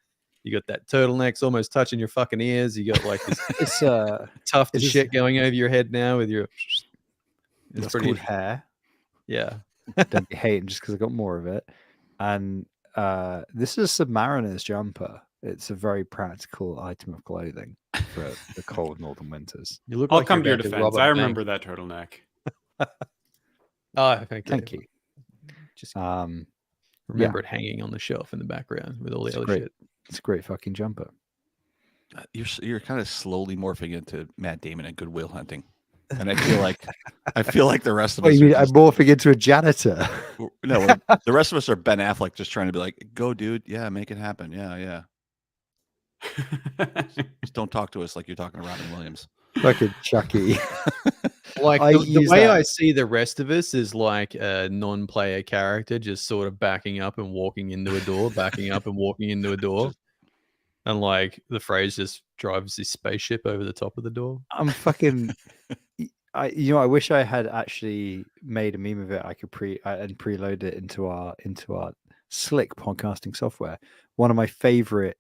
You got that turtleneck's almost touching your fucking ears. You got like this It's tuft of it's shit going over your head now with your it's pretty called hair. yeah. Don't be hating just because I got more of it. And this is a Submariner's jumper. It's a very practical item of clothing for the cold northern winters. You look I'll like come you're to your about defense. rob a I bank. remember that turtleneck. Oh, okay. Thank you. Just Yeah, remember it hanging on the shelf in the background with all the it's other great. shit. It's a great fucking jumper. You're kind of slowly morphing into Matt Damon and Good Will Hunting, and I feel like the rest of What us you mean? are I'm just, morphing into a janitor. no, the rest of us are Ben Affleck just trying to be like, go, dude, yeah, make it happen, yeah. Just don't talk to us like you're talking to Robin Williams. Fucking Chucky. Like I the use way that- I see the rest of us is like a non-player character just sort of backing up and walking into a door, backing up and walking into a door. And like the phrase just drives this spaceship over the top of the door. I'm fucking. I wish I had actually made a meme of it. I could preload it into our slick podcasting software. One of my favorite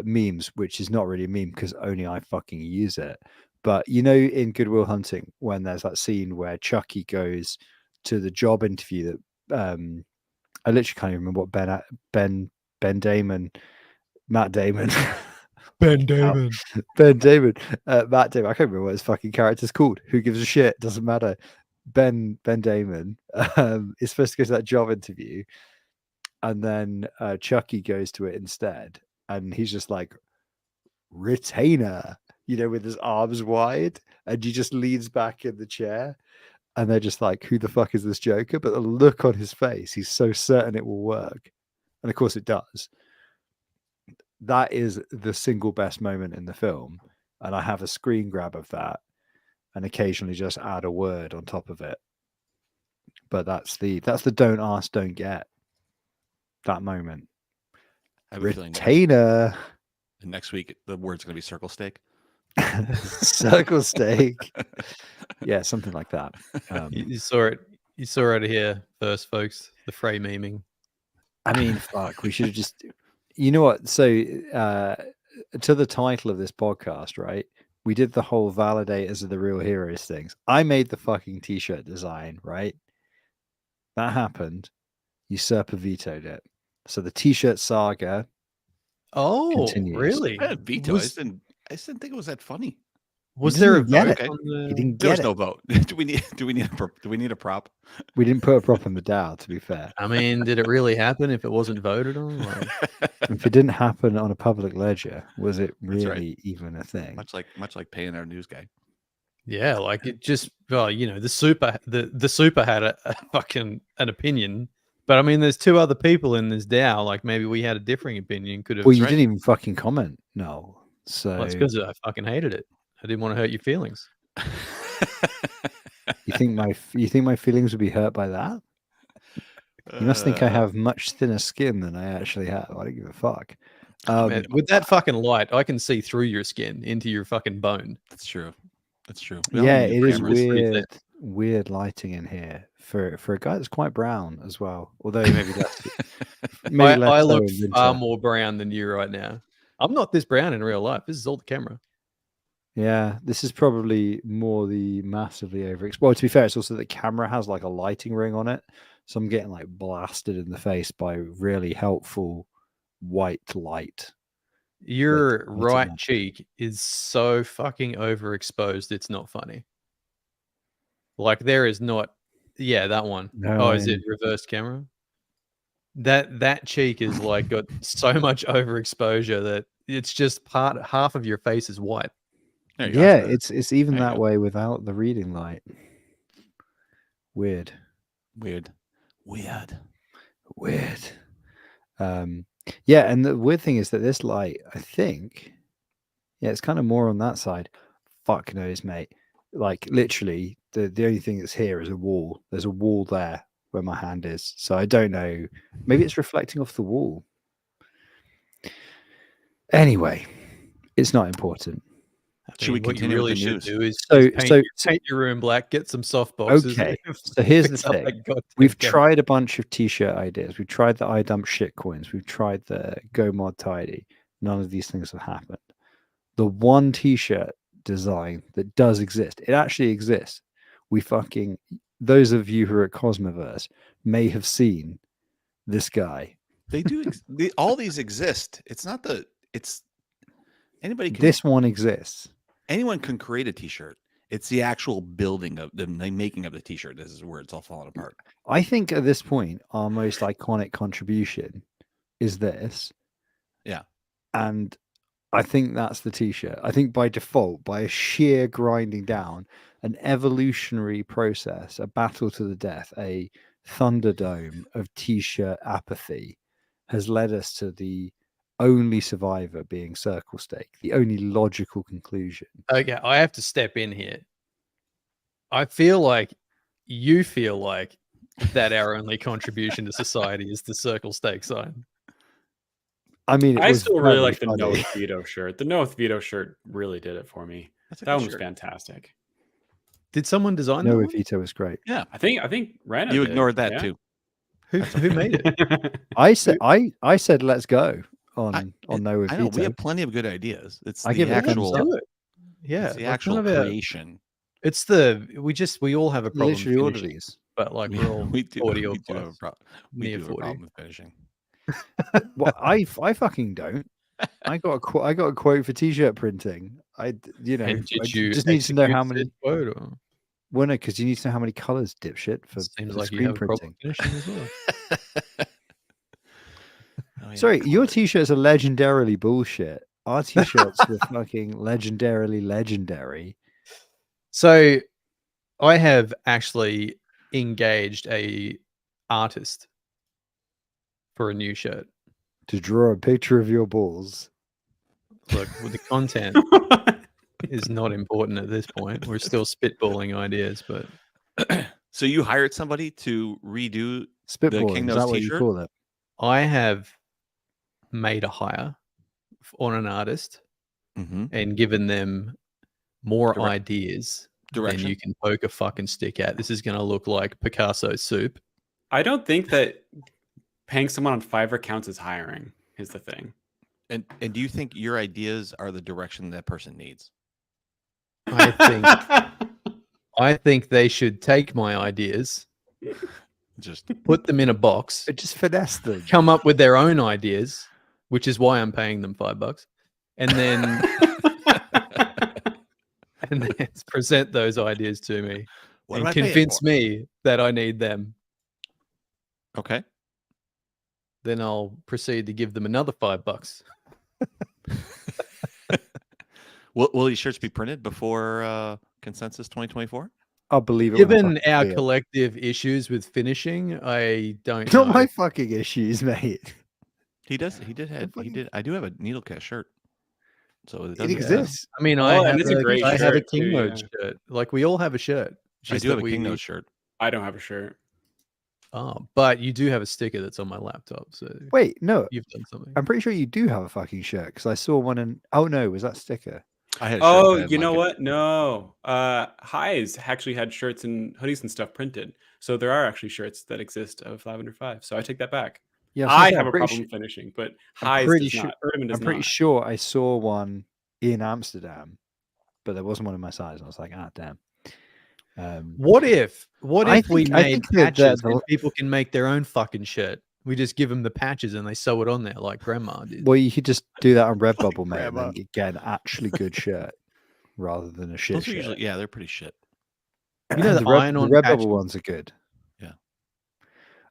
memes, which is not really a meme because only I fucking use it. But you know, in Good Will Hunting, when there's that scene where Chucky goes to the job interview that I literally can't even remember what Matt Damon. Ben Damon. Matt Damon. I can't remember what his fucking character's called. Who gives a shit? Doesn't matter. Ben Damon is supposed to go to that job interview, and then Chucky goes to it instead, and he's just like, retainer, with his arms wide, and he just leans back in the chair, and they're just like, who the fuck is this Joker? But the look on his face, he's so certain it will work, and of course it does. That is the single best moment in the film, and I have a screen grab of that and occasionally just add a word on top of it. But that's the don't ask, don't get. That moment. I have a feeling Retainer. next week the word's going to be circle steak. Circle steak. Yeah, something like that. You saw it. You saw it here first, folks. The Frey memeing. I mean, fuck. We should have just. You know what? So, to the title of this podcast, right? we did the whole validators of the real heroes things. I made the fucking t-shirt design, right? That happened. Usurper vetoed it. So the t-shirt saga continues. Really? I didn't veto. I just didn't think it was that funny. Was He there a didn't get vote it. on He the? didn't There get was it. no vote. Do we need a prop? We didn't put a prop on the DAO, to be fair. I mean, did it really happen if it wasn't voted on? Like, If it didn't happen on a public ledger, was it That's right. really even a thing? Much like paying our news guy. yeah, like it just, well, you know, the super had a fucking an opinion, but I mean, there's two other people in this DAO. Like maybe we had a differing opinion. Could have. Well, you right. didn't even fucking comment. No. So Well, it's because I fucking hated it. I didn't want to hurt your feelings. you think my feelings would be hurt by that? You must think I have much thinner skin than I actually have. I don't give a fuck. Man, with that fucking light, I can see through your skin into your fucking bone. That's true. That's true. Yeah, it is cameras. Pretty weird lighting in here for a guy that's quite brown as well. Although maybe less. Maybe less I so look in far winter. more brown than you right now. I'm not this brown in real life. This is all the camera. Yeah, this is probably more the massively overexposed. Well, to be fair, it's also the camera has like a lighting ring on it, so I'm getting like blasted in the face by really helpful white light. Your But right enough. cheek is so fucking overexposed. It's not funny. Like there is not. Yeah, that one. No, Oh, is it reverse camera? That cheek is like got so much overexposure that it's just half of your face is white. There you go. Yeah, it's even There you that go. way without the reading light. Weird. Weird. Yeah, and the weird thing is that this light, I think, yeah, it's kind of more on that side. Fuck knows, mate. Like literally, the only thing that's here is a wall. There's a wall there where my hand is. So I don't know. Maybe it's reflecting off the wall. Anyway, it's not important. Should we What you continue with really the should news? do is So- paint your room black, get some soft boxes. Okay, and so here's the fix up thing. that goddamn We've camera. tried a bunch of t-shirt ideas. We've tried the iDump shitcoins. We've tried the Go Mod Tidy. None of these things have happened. The one t-shirt design that does exist, it actually exists. Those of you who are at Cosmoverse may have seen this guy. They do. All these exist. It's not it's anybody can. This one exists. Anyone can create a t-shirt. It's the actual building of the making of the t-shirt. This is where it's all falling apart. I think at this point, our most iconic contribution is this. Yeah. And I think that's the t-shirt. I think by default, by a sheer grinding down, an evolutionary process, a battle to the death, a thunderdome of t-shirt apathy has led us to the only survivor being Circle Stake, the only logical conclusion. Okay, I have to step in here. I feel like you feel like that our only contribution to society is the circle stake sign. I mean, it I was still really very like the funny. No Veto shirt. The No Veto shirt really did it for me. That's a That good one was shirt. fantastic. Did someone design No that one? Veto was great. Yeah. I think Rhino You did, ignored that yeah? too. Who made it? I said let's go on No I know we Veto. have plenty of good ideas. It's I the give it a thumbs actual. up. Do it. Yeah, It's the like actual none of our- creation. It's we all have a problem Literally order finishing, these. but like we're all we do. 40 We or do have a plus, we near do have a 40. problem with finishing. Well, I fucking don't. I got a quote for t-shirt printing. And I did you just need to know how execute many. said quote, or Well, no, because you need to know how many colors, dipshit, for seems for like you screen have a problem printing. finishing as well. Oh, yeah, Sorry, your colors. t-shirts are legendarily bullshit. Our t-shirts were fucking legendarily legendary. So I have actually engaged a artist for a new shirt. To draw a picture of your balls. Look, with the content is not important at this point. We're still spitballing ideas, but So you hired somebody to redo Spitballing, King is Knows that what you t-shirt? call it? I have made a hire on an artist Mm-hmm. and given them more Direct- ideas Direction. than you can poke a fucking stick at. This is going to look like Picasso soup. I don't think that paying someone on Fiverr counts as hiring is the thing. And do you think your ideas are the direction that person needs? I think they should take my ideas, Just put them in a box, But just finesse them. come up with their own ideas, which is why I'm paying them $5, and then present those ideas to me what and am I paying convince for? me that I need them. Okay. Then I'll proceed to give them another $5. Will these shirts be printed before Consensus 2024? I'll believe it. when I Given fucking our see it. collective issues with finishing, I don't Not know. my fucking issues, mate. He does. He did have. He did. I do have a Needlecast shirt. So it, does It exists. I mean, Oh, I and have it's a great I have a shirt, King too, Mode yeah. shirt. Like we all have a shirt. It's I just do have that a King Nose shirt. I don't have a shirt. Oh, but you do have a sticker that's on my laptop. So Wait, no. you've done something. I'm pretty sure you do have a fucking shirt because I saw one in. Oh no, was that sticker? I had a shirt. Oh, that had you know like what? No. Highs actually had shirts and hoodies and stuff printed. So there are actually shirts that exist of Lavender 5. So I take that back. Yeah, I have a problem finishing, but Highs pretty does sure- not. Erdman does I'm pretty not. sure I saw one in Amsterdam, but there wasn't one in my size. And I was like, ah, damn. What if I we think- I made think that patches the- and people can make their own fucking shirt? We just give them the patches and they sew it on there like grandma did. Well, you could just do that on Redbubble, mate, and grandma. then get an actually good shirt rather than a shit those are shirt. usually they're pretty shit. You know the iron-on Redbubble patches? ones are good. Yeah.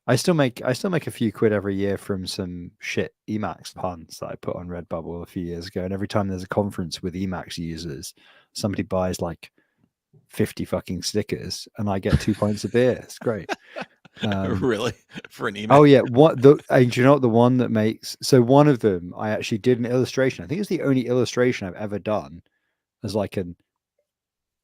I still make a few quid every year from some shit Emacs puns that I put on Redbubble a few years ago. And every time there's a conference with Emacs users, somebody buys like 50 fucking stickers and I get 2 pints of beer. It's great. Really? For an email? Oh yeah, do you know what the one that makes? So one of them, I actually did an illustration. I think it's the only illustration I've ever done as like an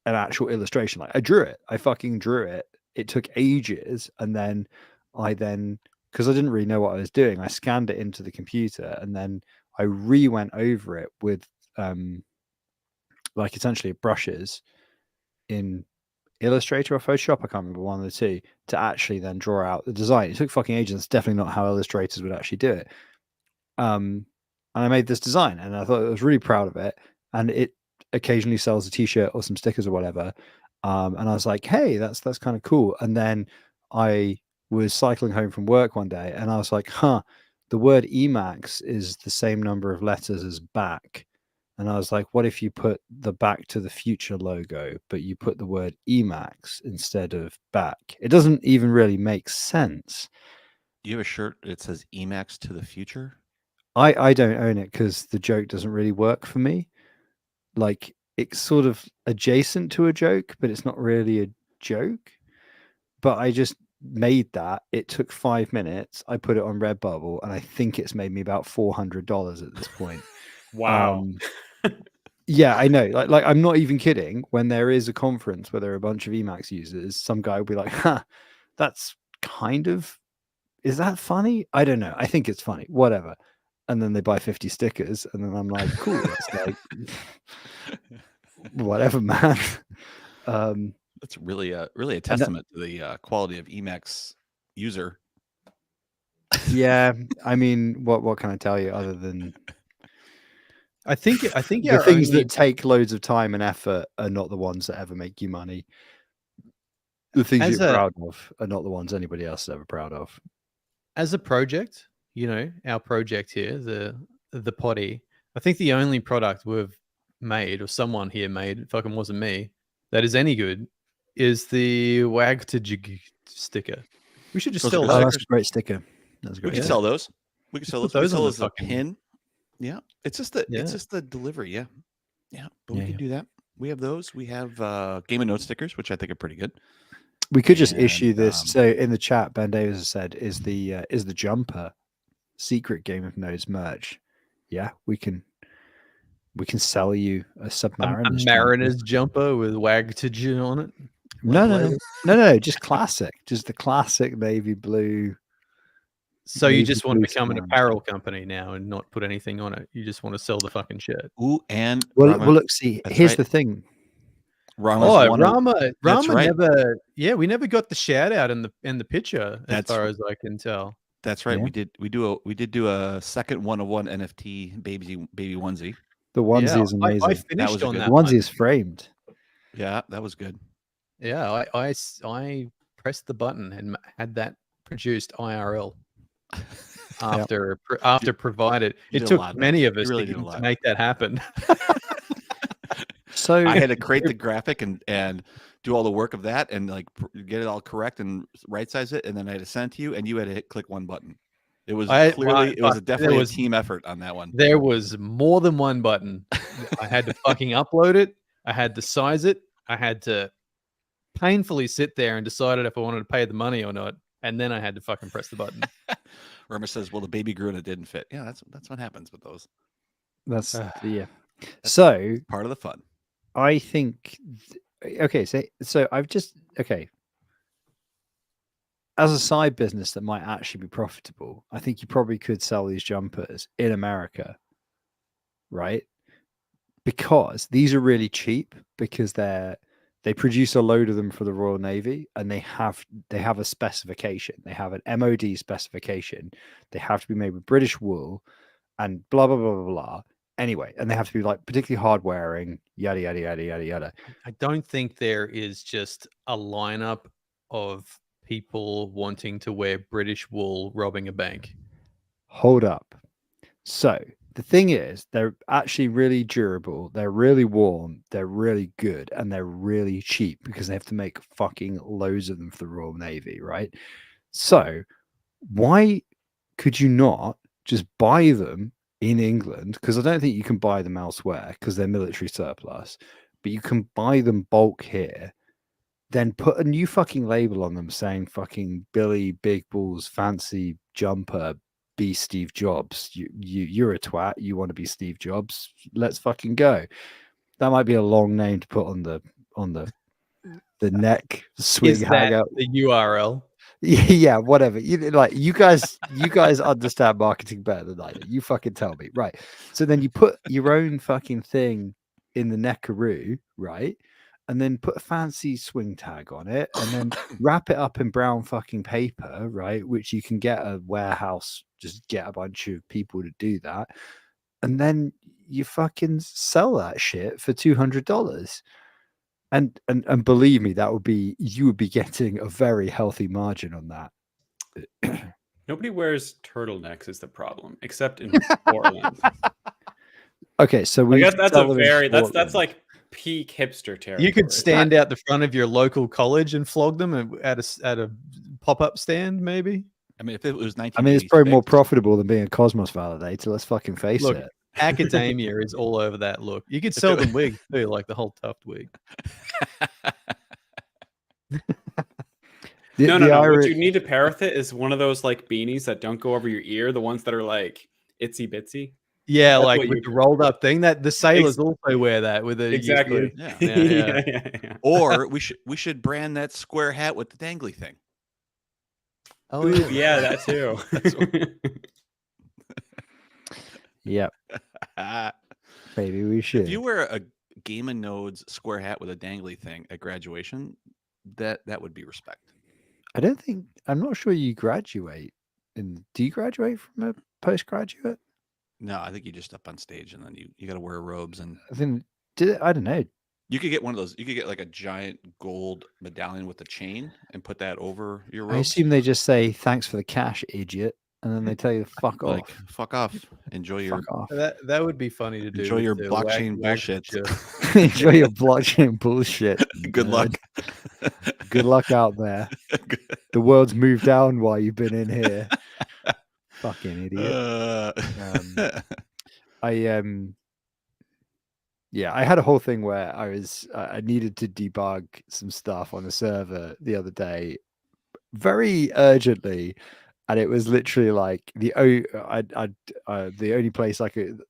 actual illustration. Like I drew it. I fucking drew it. It took ages, and then because I didn't really know what I was doing, I scanned it into the computer, and then I went over it with like essentially brushes in Illustrator or Photoshop, I can't remember, one of the two, to actually then draw out the design. It took fucking ages. It's definitely not how illustrators would actually do it. And I made this design, and I thought I was really proud of it. And it occasionally sells a t-shirt or some stickers or whatever. And I was like, hey, that's kind of cool. And then I was cycling home from work one day, and I was like, the word Emacs is the same number of letters as back. And I was like, what if you put the Back to the Future logo, but you put the word Emacs instead of back? It doesn't even really make sense. You have a shirt that says Emacs to the future? I don't own it because the joke doesn't really work for me. Like, it's sort of adjacent to a joke, but it's not really a joke. But I just made that. It took 5 minutes. I put it on Redbubble, and I think it's made me about $400 at this point. Wow. Yeah, I know. Like I'm not even kidding. When there is a conference where there are a bunch of Emacs users, some guy will be like, that's kind of, is that funny? I don't know. I think it's funny. Whatever. And then they buy 50 stickers, and then I'm like, cool. It's like, whatever, man. That's really a testament to the quality of Emacs user. Yeah, I mean, what can I tell you other than I think the our things only- that take loads of time and effort are not the ones that ever make you money. The things As you're a- proud of are not the ones anybody else is ever proud of. as a project, our project here, the potty, I think the only product we've made, or someone here made, it fucking wasn't me, that is any good, is the Wag to Jig sticker. We should just Those are sell good Oh, those. that's a great sticker. That's a We great could sticker. sell those. We could sell put those. We those could on sell the those as a fucking- pin. Yeah. It's just the delivery. Yeah. Yeah. But we Yeah, could yeah. do that. We have those. We have Game of Note stickers, which I think are pretty good. We could just issue And, this. So in the chat, Ben Davis has said, "Is the jumper secret Game of Nodes merch?" Yeah, we can sell you a A Submariners Mariners jumper with Wag to Jig on it. No, just classic, just the classic navy blue. So you Navy just want to blue become an Submariners. apparel company now and not put anything on it. You just want to sell the fucking shit. Ooh, and Well, Rama, look, see, that's here's right. the thing. Rama's Oh, one of- Rama That's right. never. Yeah, we never got the shout out in the picture, as That's- far as I can tell. That's right. Yeah. We did do a second 101 NFT baby onesie. The onesie Yeah, is amazing. I finished was a on good The that onesie one. is framed. Yeah, that was good. Yeah, I pressed the button and had that produced IRL after provided. You It did a took lot, many man. of us You really to did a lot. make that happen. So I had to create the graphic and do all the work of that and like get it all correct and right size it, and then I had to send it to you, and you had to click one button. It was definitely a team effort on that one. There was more than one button. I had to fucking upload it. I had to size it. I had to painfully sit there and decide if I wanted to pay the money or not, and then I had to fucking press the button. Irma says, "Well, the baby grew and it didn't fit." Yeah, that's what happens with those. that's yeah. That's So part of the fun. I think okay, so I've just okay. As a side business that might actually be profitable, I think you probably could sell these jumpers in America, right? Because these are really cheap because they produce a load of them for the Royal Navy and they have a specification. They have an MOD specification. They have to be made with British wool and blah blah blah blah blah. Anyway, and they have to be like particularly hard wearing, yada yada yada yada yada. I don't think there is just a lineup of people wanting to wear British wool robbing a bank. Hold up. So the thing is, they're actually really durable. They're really warm. They're really good, and they're really cheap because they have to make fucking loads of them for the Royal Navy, right? So why could you not just buy them in England? Because I don't think you can buy them elsewhere because they're military surplus, but you can buy them bulk here. Then put a new fucking label on them saying fucking Billy Big Balls Fancy Jumper be Steve Jobs. You're a twat. You want to be Steve Jobs. Let's fucking go. That might be a long name to put on the neck swing Is that hangout. the URL? Yeah, whatever. You guys understand marketing better than I do. You fucking tell me, right? So then you put your own fucking thing in the neckaroo, right? And then put a fancy swing tag on it, and then wrap it up in brown fucking paper, right? Which you can get a warehouse, just get a bunch of people to do that, and then you fucking sell that shit for $200. And believe me, you would be getting a very healthy margin on that. Nobody wears turtlenecks is the problem, except in Portland. Okay, so I guess that's like peak hipster territory. You could stand out the front of your local college and flog them at a pop-up stand, maybe. I mean, if it was 1986, I mean, it's probably more profitable than being a Cosmos validator. Let's fucking face Look, it. academia is all over that look. You could sell them wigs too, like the whole tuft wig. No. What you need to pair with it is one of those like beanies that don't go over your ear, the ones that are like itsy bitsy. Yeah, like with the rolled up thing. That the sailors also wear that with a exactly. Yeah. Or we should brand that square hat with the dangly thing. Oh yeah, that too. Yep. Maybe we should. If you wear a Game & Nodes square hat with a dangly thing at graduation, that would be respect. I'm not sure you graduate. And do you graduate from a postgraduate? No, I think you just up on stage and then you got to wear robes and. I don't know. You could get one of those. You could get like a giant gold medallion with a chain and put that over your robes. I assume they just say thanks for the cash, idiot, and then they tell you to fuck off. Like fuck off. Enjoy your. Off. That would be funny to do. Enjoy your blockchain bullshit. Enjoy your blockchain bullshit. Good luck. Good luck out there. The world's moved down while you've been in here. Fucking idiot. I had a whole thing where I needed to debug some stuff on a server the other day very urgently, and it was literally like the only place I could.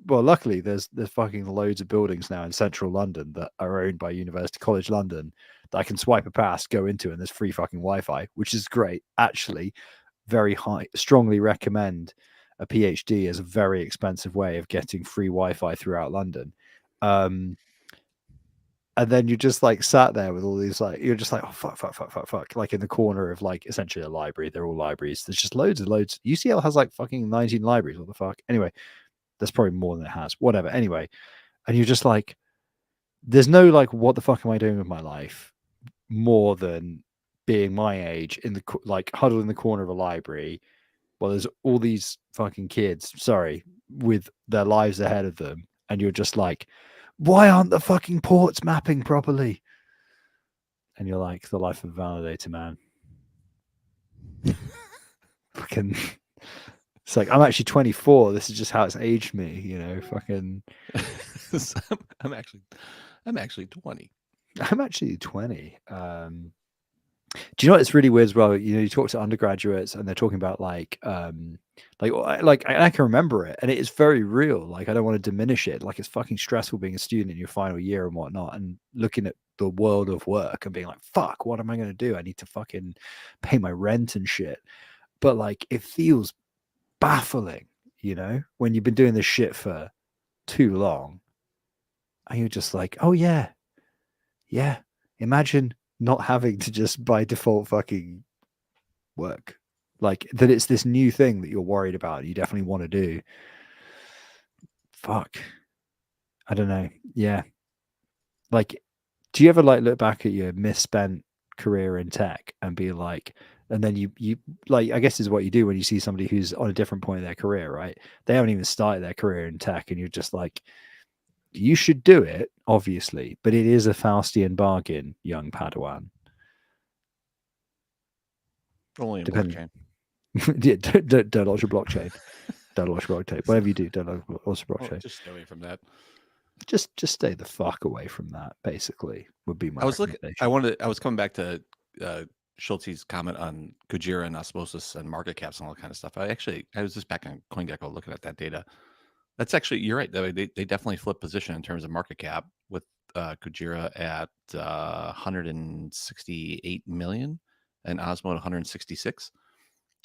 Well, luckily there's fucking loads of buildings now in central London that are owned by University College London that I can swipe a pass, go into, and there's free fucking Wi-Fi, which is great. Actually, very high. Strongly recommend a PhD as a very expensive way of getting free Wi-Fi throughout London. And then you just like sat there with all these you're just like, oh fuck, like in the corner of like essentially a library. They're all libraries. There's just loads. UCL has like fucking 19 libraries. What the fuck? Anyway, there's probably more than it has. Whatever. Anyway, and you're just like, there's no like, what the fuck am I doing with my life more than being my age in the like huddled in the corner of a library. Well, there's all these fucking kids, sorry, with their lives ahead of them, and you're just like, why aren't the fucking ports mapping properly? And you're like, the life of a validator, man. Fucking, it's like, I'm actually 24. This is just how it's aged me, you know. Fucking, I'm actually 20. I'm actually 20. Do you know what's really weird as well? You know, you talk to undergraduates and they're talking about like I can remember it, and it is very real. Like, I don't want to diminish it. Like, it's fucking stressful being a student in your final year and whatnot, and looking at the world of work and being like, fuck, what am I going to do? I need to fucking pay my rent and shit. But like, it feels baffling, you know, when you've been doing this shit for too long, and you're just like, oh yeah, imagine not having to just by default fucking work. Like, that it's this new thing that you're worried about, you definitely want to do. Fuck. I don't know. Yeah. Like, do you ever like look back at your misspent career in tech and be like, and then you like, I guess this is what you do when you see somebody who's on a different point of their career, right? They haven't even started their career in tech, and you're just like, you should do it, obviously, but it is a Faustian bargain, young Padawan. Only in Depending. blockchain. Yeah, don't launch a blockchain. Don't launch a blockchain. Whatever you do, don't launch a blockchain. Well, just stay away from that. Just stay the fuck away from that. Basically, would be my recommendation. I was coming back to Schulte's comment on Kujira and osmosis and market caps and all that kind of stuff. I was just back on CoinGecko looking at that data. That's actually, you're right. They definitely flip position in terms of market cap with Kujira at 168 million and Osmo at 166.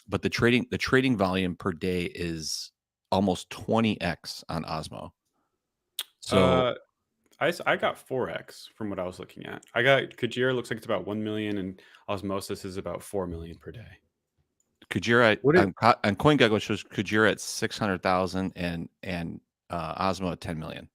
But the trading volume per day is almost 20x on Osmo. So I got 4x from what I was looking at. I got Kujira looks like it's about 1 million, and Osmosis is about 4 million per day. Kujira on CoinGecko shows Kujira at 600,000 and Osmo at 10 million.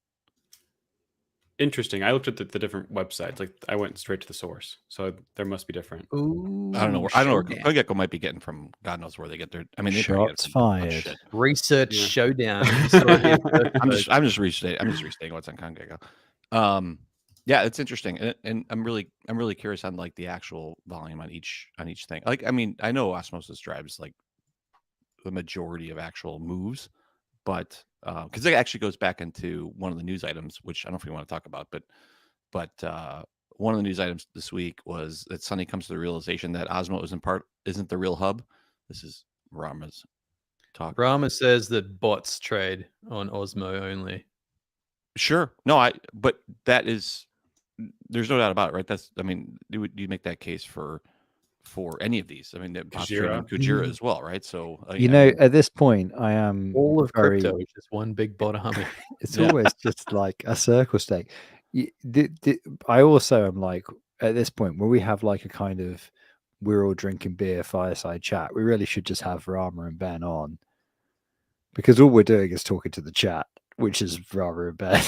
Interesting. I looked at the different websites. Like, I went straight to the source, so there must be different. Ooh, I don't know where CoinGecko might be getting from. God knows where they get their. I mean, they shots fired. Research showdown. I'm just restating what's on CoinGecko. Yeah, it's interesting, and I'm really curious on like the actual volume on each thing. Like, I mean, I know osmosis drives like the majority of actual moves, but because it actually goes back into one of the news items, which I don't know if we want to talk about, but one of the news items this week was that Sunny comes to the realization that Osmo isn't the real hub. This is Rama's talk. Rama says that bots trade on Osmo only. Sure. No, but that is, there's no doubt about it, right? I mean, you make that case for any of these. I mean, Kujira as well, right? So at this point, I am all of crypto is just one big bot army. It's always just like a circle stake. I also am like, at this point where we have like a kind of, we're all drinking beer fireside chat, we really should just have Rama and Ben on, because all we're doing is talking to the chat, which is Rama and Ben.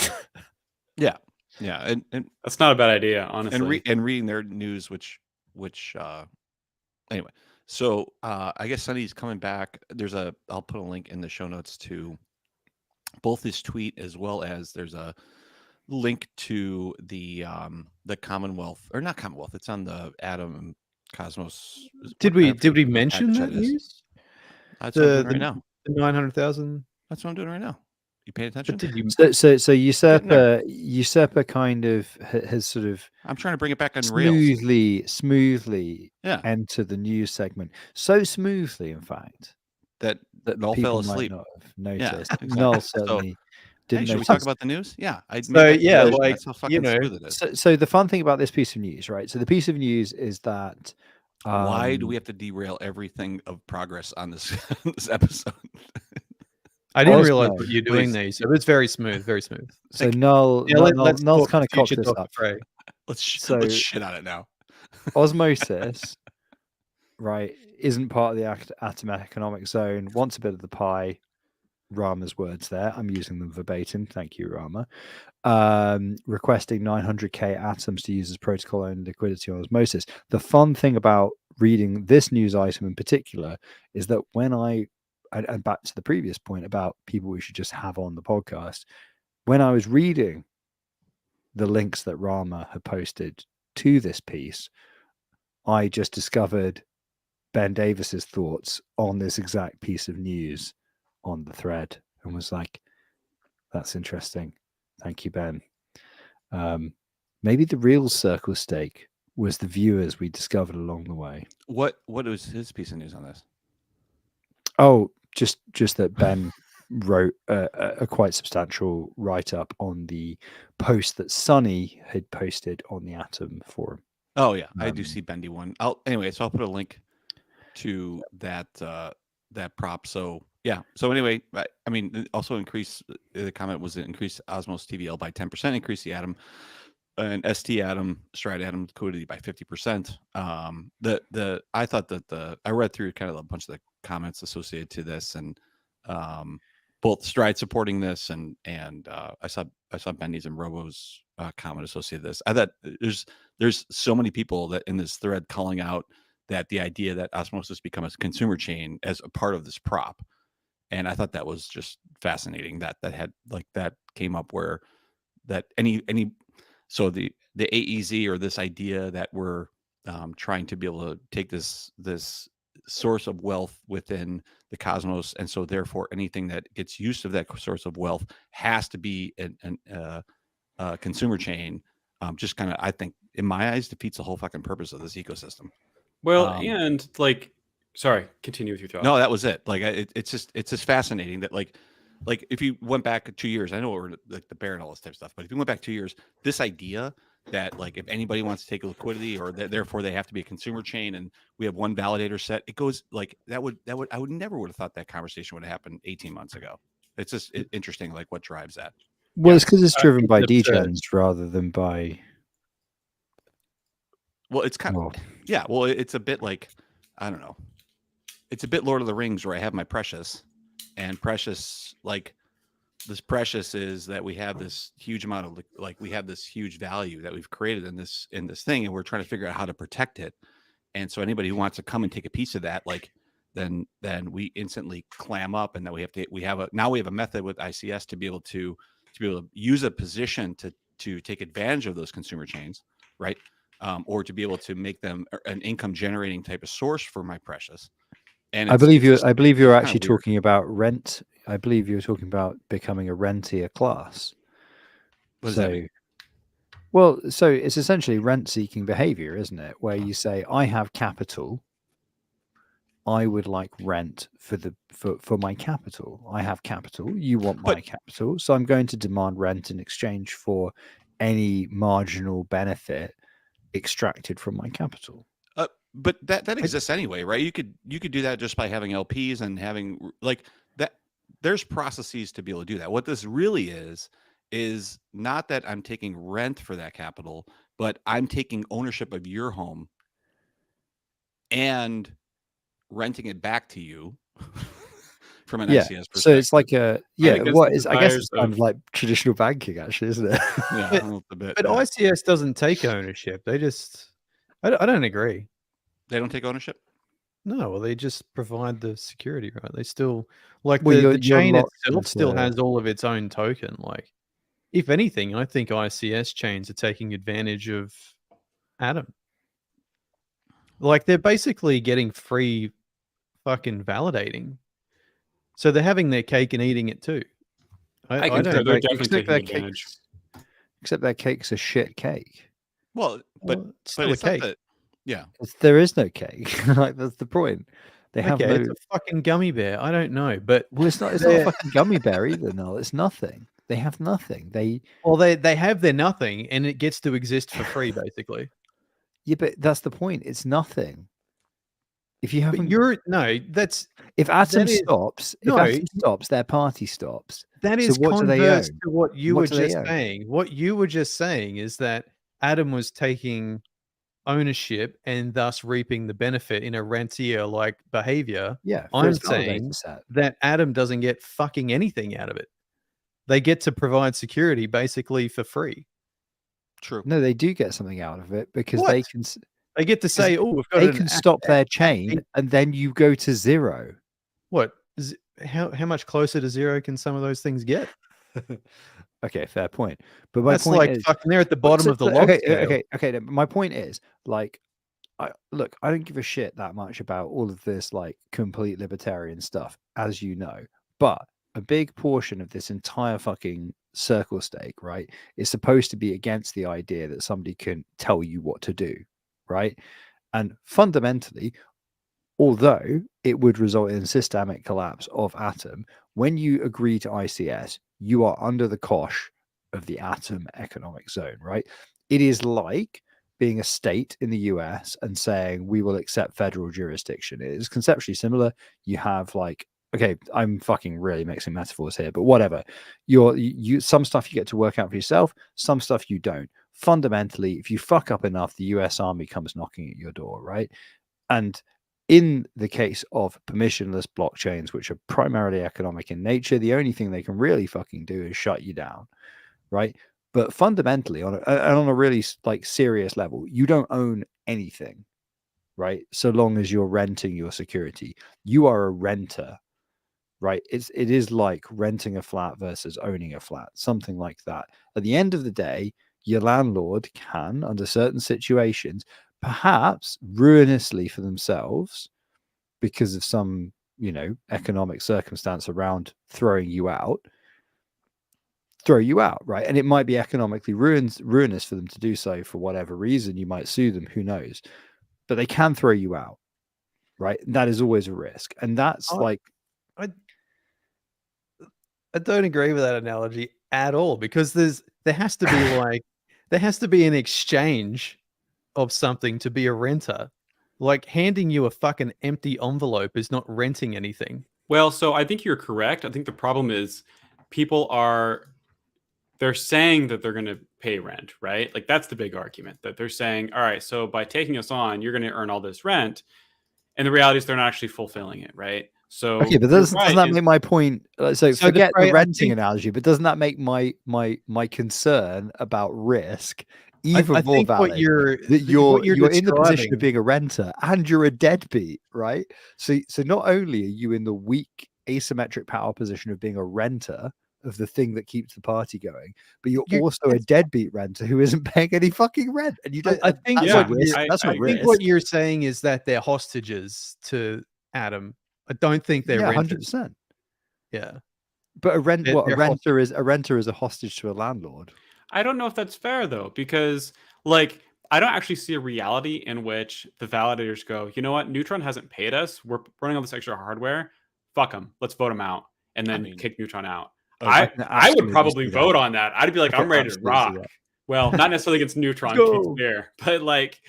Yeah, and that's not a bad idea, honestly. And reading their news, which anyway. So I guess Sunny's coming back. I'll put a link in the show notes to both his tweet, as well as there's a link to the Commonwealth, or not Commonwealth. It's on the Atom Cosmos. Did we mention that news? That's what I'm doing right now. The 900,000. That's what I'm doing right now. You paying attention? So Usurper kind of has sort of. I'm trying to bring it back on rails. Smoothly enter the news segment. So smoothly, in fact, that Null fell asleep. Might not have noticed. Yeah, exactly. Null certainly didn't. Should we talk about the news? Yeah. So the fun thing about this piece of news, right? So the piece of news is that. Why do we have to derail everything of progress on this episode? I didn't realize what you're doing there. So it's very smooth, very smooth. So Null's kind of cocked this up. Let's shit on it now. Osmosis, right, isn't part of the atom economic zone, wants a bit of the pie. Rama's words there. I'm using them verbatim. Thank you, Rama. Requesting 900k atoms to use as protocol and liquidity on osmosis. The fun thing about reading this news item in particular is that when and back to the previous point about people we should just have on the podcast, when I was reading the links that Rama had posted to this piece, I just discovered Ben Davis's thoughts on this exact piece of news on the thread and was like, that's interesting. Thank you, Ben. Maybe the real circle stake was the viewers we discovered along the way. What was his piece of news on this? Oh, just that Ben wrote a quite substantial write-up on the post that Sonny had posted on the Atom forum. Oh yeah, I do see Bendy one. So I'll put a link to that prop. So yeah. So anyway, I mean, also increase the comment was increase Osmos TVL by 10%, increase the Atom and ST Atom, Stride Atom liquidity by 50%. I thought that I read through kind of a bunch of the comments associated to this, and both Stride supporting this and I saw Bendy's and Robo's comment associated with this. I thought there's so many people that in this thread calling out that the idea that osmosis become a consumer chain as a part of this prop, and I thought that was just fascinating that came up where that so the AEZ or this idea that we're trying to be able to take this source of wealth within the cosmos, and so therefore anything that gets used of that source of wealth has to be a consumer chain. Just kind of, I think, in my eyes, defeats the whole fucking purpose of this ecosystem. Well, and like, sorry, continue with your thought. No, that was it. Like, it's just fascinating that like if you went back 2 years, I know we're like the bear and all this type of stuff, but if you went back 2 years, this idea that like if anybody wants to take a liquidity or therefore they have to be a consumer chain and we have one validator set, it goes like that would I would never would have thought that conversation would have happened 18 months ago. It's just interesting, like what drives that. Well, it's because it's driven by degens rather than by. Well, it's kind of yeah. Well, it's a bit like, I don't know. It's a bit Lord of the Rings where I have my Precious, and Precious, like this Precious is that we have this huge amount of we have this huge value that we've created in this thing, and we're trying to figure out how to protect it. And so anybody who wants to come and take a piece of that, like then we instantly clam up, and then we have a method with ICS to be able to use a position to take advantage of those consumer chains, right? Or to be able to make them an income generating type of source for my Precious. And I believe you're actually talking about rent. I believe you're talking about becoming a rentier class. What does that mean? Well, so it's essentially rent-seeking behavior, isn't it? Where you say, I have capital. I would like rent for my capital. I have capital. You want my capital. So I'm going to demand rent in exchange for any marginal benefit extracted from my capital. But that exists anyway, right? You could do that just by having LPs and having like that. There's processes to be able to do that. What this really is not that I'm taking rent for that capital, but I'm taking ownership of your home and renting it back to you from an ICS perspective. So it's like I guess it's kind of like traditional banking, actually, isn't it? Yeah, a bit. But ICS doesn't take ownership. They just, I don't agree. They don't take ownership? No, well, they just provide the security, right? They still like the chain itself still has all of its own token. Like, if anything, I think ICS chains are taking advantage of Atom. Like, they're basically getting free fucking validating. So they're having their cake and eating it too. I don't know. They're definitely taking advantage. Except that cake's a shit cake. Well, but it's still a cake. Yeah, there is no cake. Like, that's the point. They have it's a fucking gummy bear. I don't know, but it's not a fucking gummy bear either. No, it's nothing. They have nothing. They have their nothing, and it gets to exist for free, basically. Yeah, but that's the point. It's nothing. If you haven't, if Atom stops, their party stops. That is converse to what you were just saying. What you were just saying is that Atom was taking ownership and thus reaping the benefit in a rentier-like behavior. Yeah, for I'm its validator saying set. that Atom doesn't get fucking anything out of it. They get to provide security basically for free. True. No, they do get something out of it because What? they can They get to say, "Oh, we've got they an can stop their chain, acting-" and then you go to zero. What? How much closer to zero can some of those things get? Okay, fair point. But my That's point like is, fucking they're at the bottom of the log scale. okay. My point is, like, I don't give a shit that much about all of this like complete libertarian stuff, as you know. But a big portion of this entire fucking circle stake, right, is supposed to be against the idea that somebody can tell you what to do, right? And fundamentally, although it would result in systemic collapse of Atom, when you agree to ICS, you are under the cosh of the Atom economic zone, right? It is like being a state in the US and saying we will accept federal jurisdiction. It is conceptually similar. You have like, okay, I'm fucking really mixing metaphors here, but whatever. You some stuff you get to work out for yourself, some stuff you don't. Fundamentally, if you fuck up enough, the US Army comes knocking at your door, right? And in the case of permissionless blockchains, which are primarily economic in nature, the only thing they can really fucking do is shut you down, right? But fundamentally, on a really like serious level, you don't own anything, right? So long as you're renting your security, you are a renter, right? It is like renting a flat versus owning a flat, something like that. At the end of the day, your landlord can, under certain situations, perhaps ruinously for themselves, because of some, economic circumstance around throw you out, right? And it might be economically ruinous for them to do so for whatever reason. You might sue them, who knows? But they can throw you out, right? That is always a risk. And that's I don't agree with that analogy at all, because there has to be an exchange of something to be a renter. Like handing you a fucking empty envelope is not renting anything. Well, so I think you're correct. I think the problem is they're saying that they're going to pay rent, right? Like that's the big argument, that they're saying, all right, so by taking us on, you're going to earn all this rent. And the reality is they're not actually fulfilling it, right? So okay, but doesn't that make my point? So forget the renting analogy, but doesn't that make my concern about risk even more valid? You're in the position of being a renter and you're a deadbeat, right? So not only are you in the weak asymmetric power position of being a renter of the thing that keeps the party going, but you're also a deadbeat renter who isn't paying any fucking rent, and you don't. I think what you're saying is that they're hostages to Atom. I don't think they're 100%. Yeah, but a renter is a hostage to a landlord. I don't know if that's fair though, because like I don't actually see a reality in which the validators go, you know what, Neutron hasn't paid us. We're running all this extra hardware. Fuck them. Let's vote them out and then kick Neutron out. I would probably vote on that. I'd be like, I'm ready to rock. Well, not necessarily against Neutron, to be fair, but like,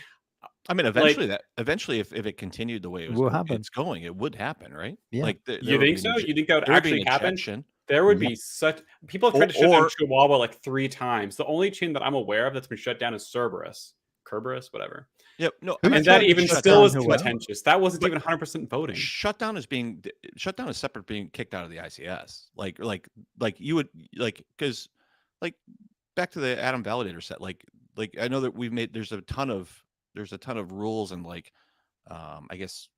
I mean, eventually, if it continued the way it's going, it would happen, right? Yeah. Like, you think so? You think that would actually happen? There would be people have tried to shut down Chihuahua like 3 times. The only chain that I'm aware of that's been shut down is Kerberos, whatever. Yep. No, and that even still is contentious. That wasn't even 100% voting. Shutdown is separate, being kicked out of the ICS. Like you would because back to the Atom validator set. Like I know that there's a ton of rules and I guess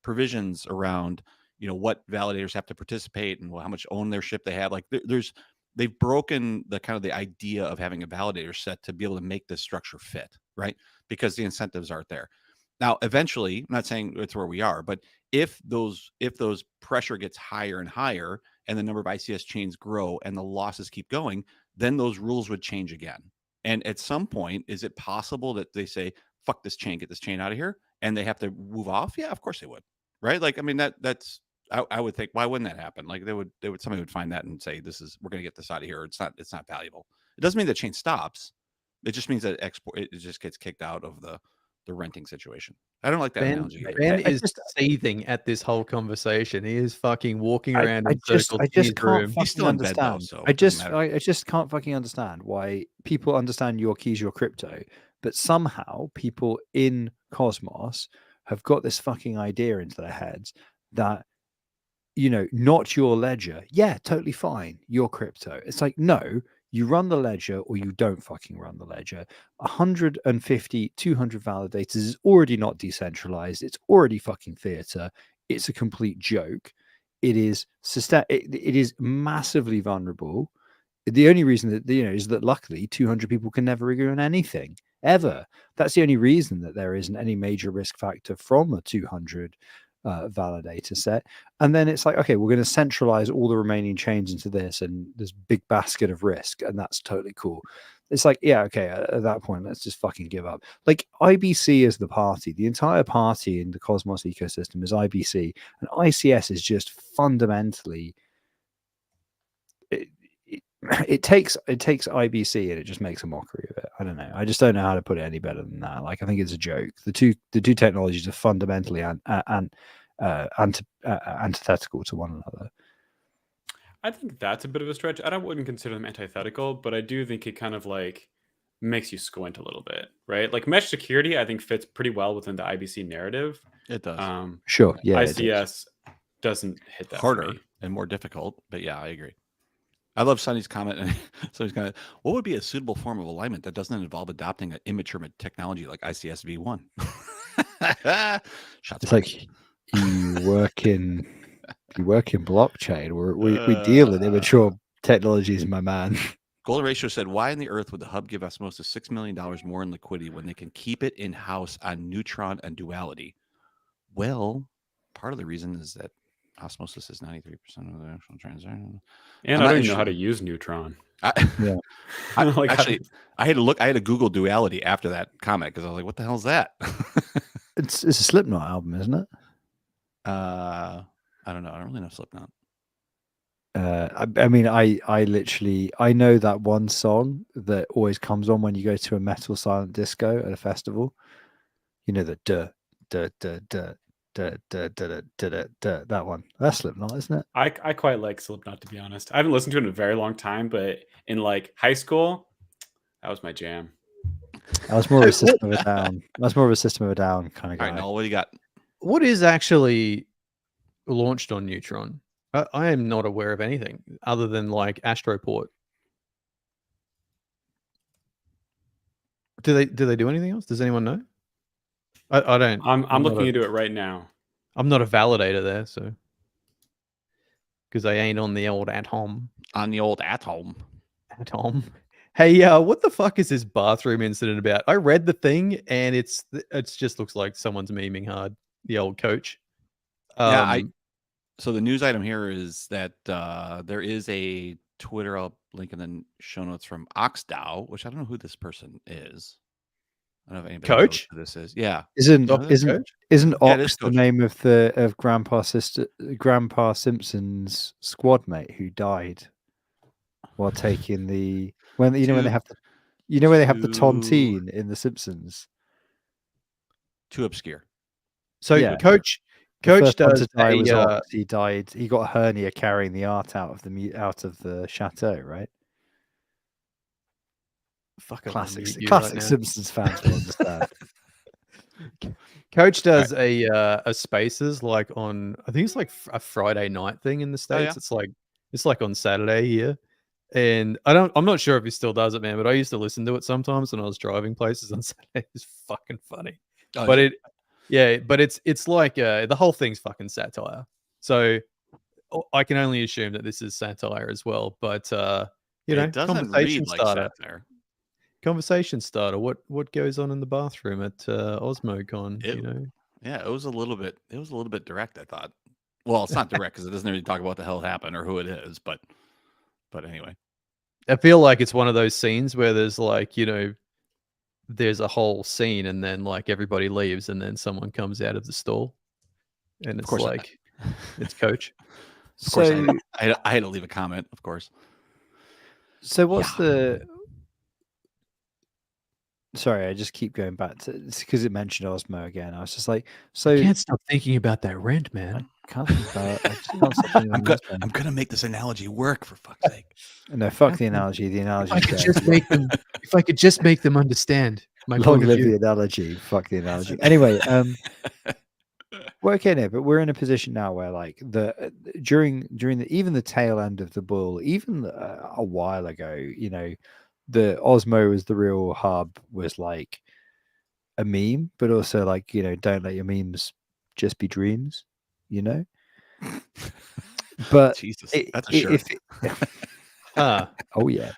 provisions around what validators have to participate and how much ownership they have. Like they've broken the idea of having a validator set to be able to make this structure fit, right? Because the incentives aren't there. Now, eventually, I'm not saying it's where we are, but if those pressure gets higher and higher and the number of ICS chains grow and the losses keep going, then those rules would change again. And at some point, is it possible that they say, fuck this chain, get this chain out of here, and they have to move off? Yeah, of course they would. Right? Like, I mean, that's I would think, why wouldn't that happen? Like somebody would find that and say, we're going to get this out of here. It's not valuable. It doesn't mean the chain stops. It just means that it just gets kicked out of the renting situation. I don't like that analogy either. Ben is seething at this whole conversation. He is fucking walking around in circles. I just can't fucking understand. I just can't fucking understand why people understand your keys, your crypto, But somehow people in Cosmos have got this fucking idea into their heads that, not your ledger. Yeah, totally fine. Your crypto. It's like, no, you run the ledger or you don't fucking run the ledger. 150, 200 validators is already not decentralized. It's already fucking theater. It's a complete joke. It is it is massively vulnerable. The only reason that, is that luckily 200 people can never agree on anything ever. That's the only reason that there isn't any major risk factor from a 200 validator set. And then it's like, okay, we're going to centralize all the remaining chains into this and this big basket of risk, and that's totally cool. It's like, yeah, okay, at that point, let's just fucking give up. Like, IBC is the party. The entire party in the Cosmos ecosystem is IBC, and ICS is just fundamentally it takes IBC and it just makes a mockery of it. I don't know. I just don't know how to put it any better than that. Like, I think it's a joke. The two technologies are fundamentally antithetical to one another. I think that's a bit of a stretch. I wouldn't consider them antithetical, but I do think it kind of like makes you squint a little bit, right? Like mesh security, I think fits pretty well within the IBC narrative. It does. Sure. Yeah. ICS doesn't hit that harder and more difficult, but yeah, I agree. I love Sonny's comment. And Sonny's kind of, what would be a suitable form of alignment that doesn't involve adopting an immature technology like ICS v1? It's like you work in blockchain. We deal in immature technologies, my man. Golden Ratio said, why in the earth would the hub give us most of $6 million more in liquidity when they can keep it in-house on Neutron and Duality? Well, part of the reason is that Osmosis is 93% of the actual transaction. And I don't even know how to use Neutron. Yeah. Actually, I had to look. I had to Google Duality after that comment because I was like, what the hell is that? It's a Slipknot album, isn't it? I don't know. I don't really know Slipknot. I mean, I know that one song that always comes on when you go to a metal silent disco at a festival. You know, the that one. That's Slipknot, isn't it? I quite like Slipknot, to be honest. I haven't listened to it in a very long time, but in like high school, that was my jam. I was more of a System of a Down. That's more of a System of a Down kind of guy. All right, Noel, what do you got? What is actually launched on Neutron? I am not aware of anything other than like Astroport. Do they do anything else? Does anyone know? I don't. I'm looking into it right now. I'm not a validator there, so because I ain't on the old atom. On the old atom. Hey, what the fuck is this bathroom incident about? I read the thing and it's just looks like someone's memeing hard. The old coach. So the news item here is that there is a Twitter, I'll link in the show notes, from Oxdow, which I don't know who this person is. I don't know if anybody knows who this is. Yeah. Isn't Ox the name of Grandpa Simpson's squad mate who died while taking the when they have the tontine in the Simpsons? Too obscure. So yeah. Coach does he died. He got a hernia carrying the art out of the chateau, right? Classic Simpsons fans will understand. Coach does a Spaces like on, I think it's like a Friday night thing in the States. Oh, yeah? It's like on Saturday here, and I'm not sure if he still does it, man. But I used to listen to it sometimes when I was driving places on Saturday. It's fucking funny, but it's like the whole thing's fucking satire. So I can only assume that this is satire as well. But it doesn't read like satire. Conversation starter. What goes on in the bathroom at OsmoCon? Yeah, it was a little bit direct, I thought. Well, it's not direct because it doesn't really talk about what the hell happened or who it is, but anyway. I feel like it's one of those scenes where there's like, there's a whole scene and then like everybody leaves and then someone comes out of the stall and it's like it's Coach. Of course, I had to leave a comment, of course. So what's the Sorry, I just keep going back to it's because it mentioned Osmo again. I was just like, so I can't stop thinking about that rent, man. I can't think about it. I'm gonna make this analogy work for fuck's sake. No, fuck the analogy. The analogy. If I could just make them understand. My Long point of live view. the analogy. Fuck the analogy. Anyway, well, okay, no, but we're in a position now where, like, during the even the tail end of the bull, even a while ago, you know, the Osmo as the real hub was like a meme, but also like, you know, don't let your memes just be dreams, you know. But Jesus, that's a shirt. oh yeah,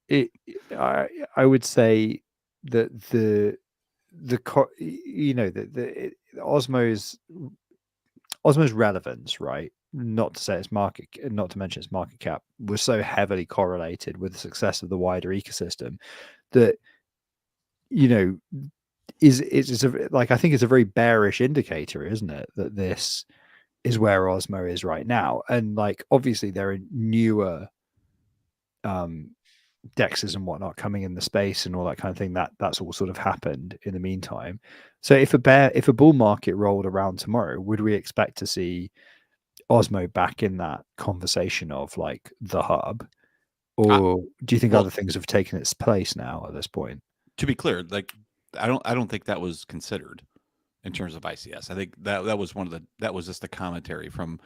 it I would say that you know, the Osmo's relevance, right? Not to say its market, not to mention its market cap, was so heavily correlated with the success of the wider ecosystem that, you know, it's like, I think it's a very bearish indicator, isn't it, that this is where Osmo is right now. And like, obviously there are newer dexes and whatnot coming in the space and all that kind of thing, that's all sort of happened in the meantime. So if a bull market rolled around tomorrow, would we expect to see Osmo back in that conversation of like the hub, or do you think other things have taken its place now at this point? To be clear, like, I don't think that was considered in terms of ICS. I think that was that was just the commentary from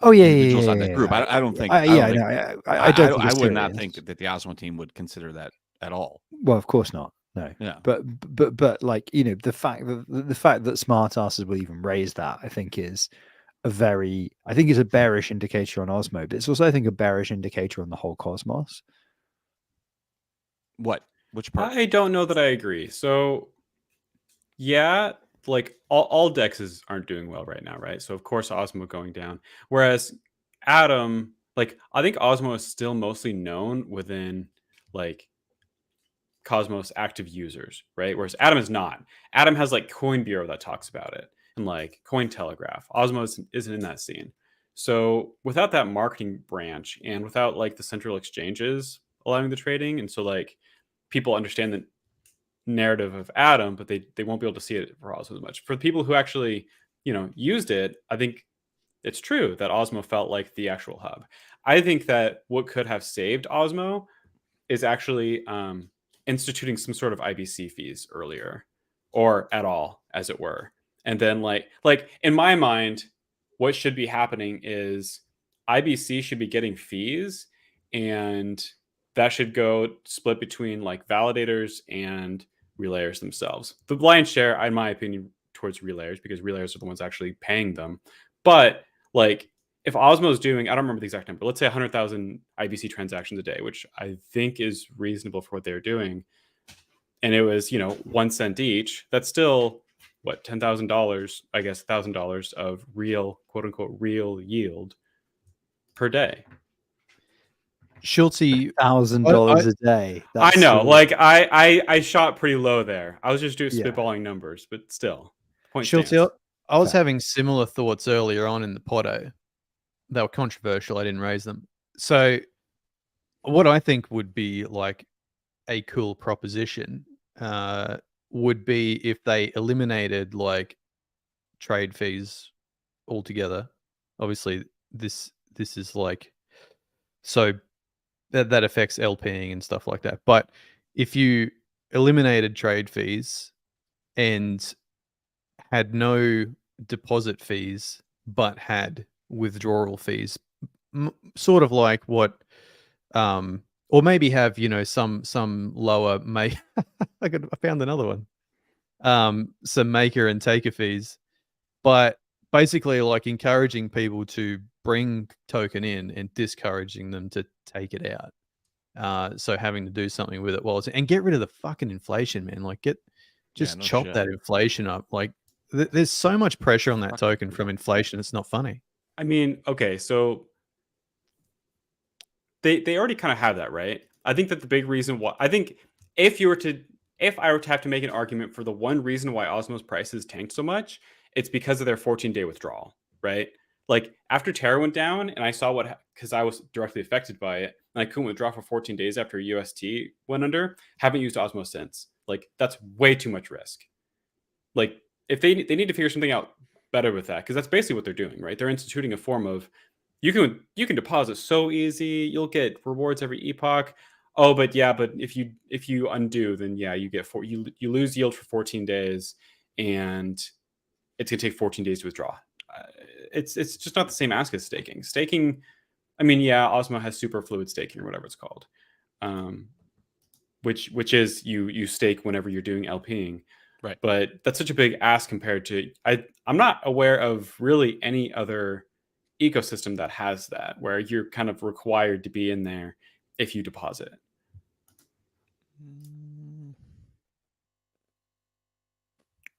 individuals on that group. I don't think I would not think that the Osmo team would consider that at all. Well, of course not. No. Yeah. But like, you know, the fact that smart asses will even raise that, I think is a bearish indicator on Osmo, but it's also, I think, a bearish indicator on the whole cosmos. Which part? I don't know that I agree. So yeah, like all dexes aren't doing well right now, right? So of course Osmo going down. Whereas Atom, like, I think Osmo is still mostly known within like Cosmos active users, right? Whereas Atom is not. Atom has like Coin Bureau that talks about it and like Coin Telegraph. Osmo isn't in that scene. So without that marketing branch and without like the central exchanges allowing the trading, and so like people understand the narrative of Atom, but they won't be able to see it for Osmo as much. For the people who actually, you know, used it, I think it's true that Osmo felt like the actual hub. I think that what could have saved Osmo is actually instituting some sort of IBC fees earlier, or at all, as it were. And then like in my mind, what should be happening is IBC should be getting fees, and that should go split between like validators and relayers themselves. The lion's share, in my opinion, towards relayers, because relayers are the ones actually paying them. But like, if Osmo is doing, I don't remember the exact number, let's say 100,000 IBC transactions a day, which I think is reasonable for what they're doing, and it was, you know, 1 cent each, that's still what, $10,000, I guess $1,000 of real, quote unquote, real yield per day. Schultze, $1,000 a day. I know, like I shot pretty low there. I was just spitballing numbers, but still, point Schultze, stands. I was having similar thoughts earlier on in the podo. They were controversial. I didn't raise them. So what I think would be like a cool proposition would be if they eliminated like trade fees altogether. Obviously, this is like, so that affects LPing and stuff like that. But if you eliminated trade fees and had no deposit fees but had withdrawal fees, sort of like what or maybe have, you know, some lower I found another one, some maker and taker fees, but basically like encouraging people to bring token in and discouraging them to take it out. So having to do something with it and get rid of the fucking inflation, man. Like chop that inflation up. Like there's so much pressure on that token from inflation. It's not funny. I mean, okay, so they already kind of have that, right? I think that the big reason why, I think if I were to have to make an argument for the one reason why Osmo's prices tanked so much, it's because of their 14-day withdrawal, right? Like after Terra went down and I saw because I was directly affected by it, and I couldn't withdraw for 14 days after UST went under, haven't used Osmo since. Like that's way too much risk. Like if they need to figure something out better with that, because that's basically what they're doing, right? They're instituting a form of, you can deposit so easy, you'll get rewards every epoch. Oh, but if you undo, then yeah, you get you lose yield for 14 days, and it's gonna take 14 days to withdraw. It's just not the same ask as staking. Staking, I mean, yeah, Osmo has superfluid staking or whatever it's called, which is you stake whenever you're doing LPing. Right. But that's such a big ask compared to I'm not aware of really any other ecosystem that has that, where you're kind of required to be in there if you deposit.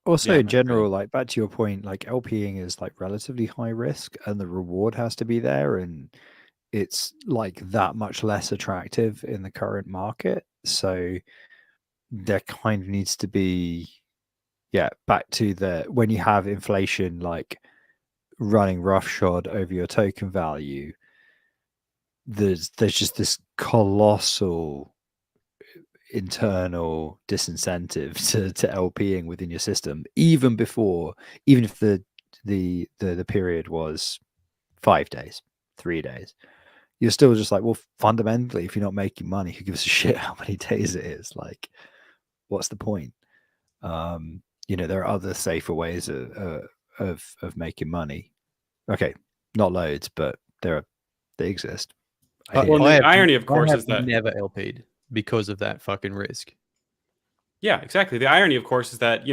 Also, Yeah, in general, like back to your point, like LPing is like relatively high risk, and the reward has to be there, and it's like that much less attractive in the current market. So there kind of needs to be, yeah, back to the when you have inflation like running roughshod over your token value, there's just this colossal internal disincentive to LPing within your system, even if the period was 5 days, 3 days. You're still just like, well, fundamentally, if you're not making money, who gives a shit how many days it is? Like, what's the point? There are other safer ways of making money. Okay, not loads, but they exist. Well, the irony, of course, is that never LP'd because of that fucking risk. Yeah, exactly. The irony, of course, is that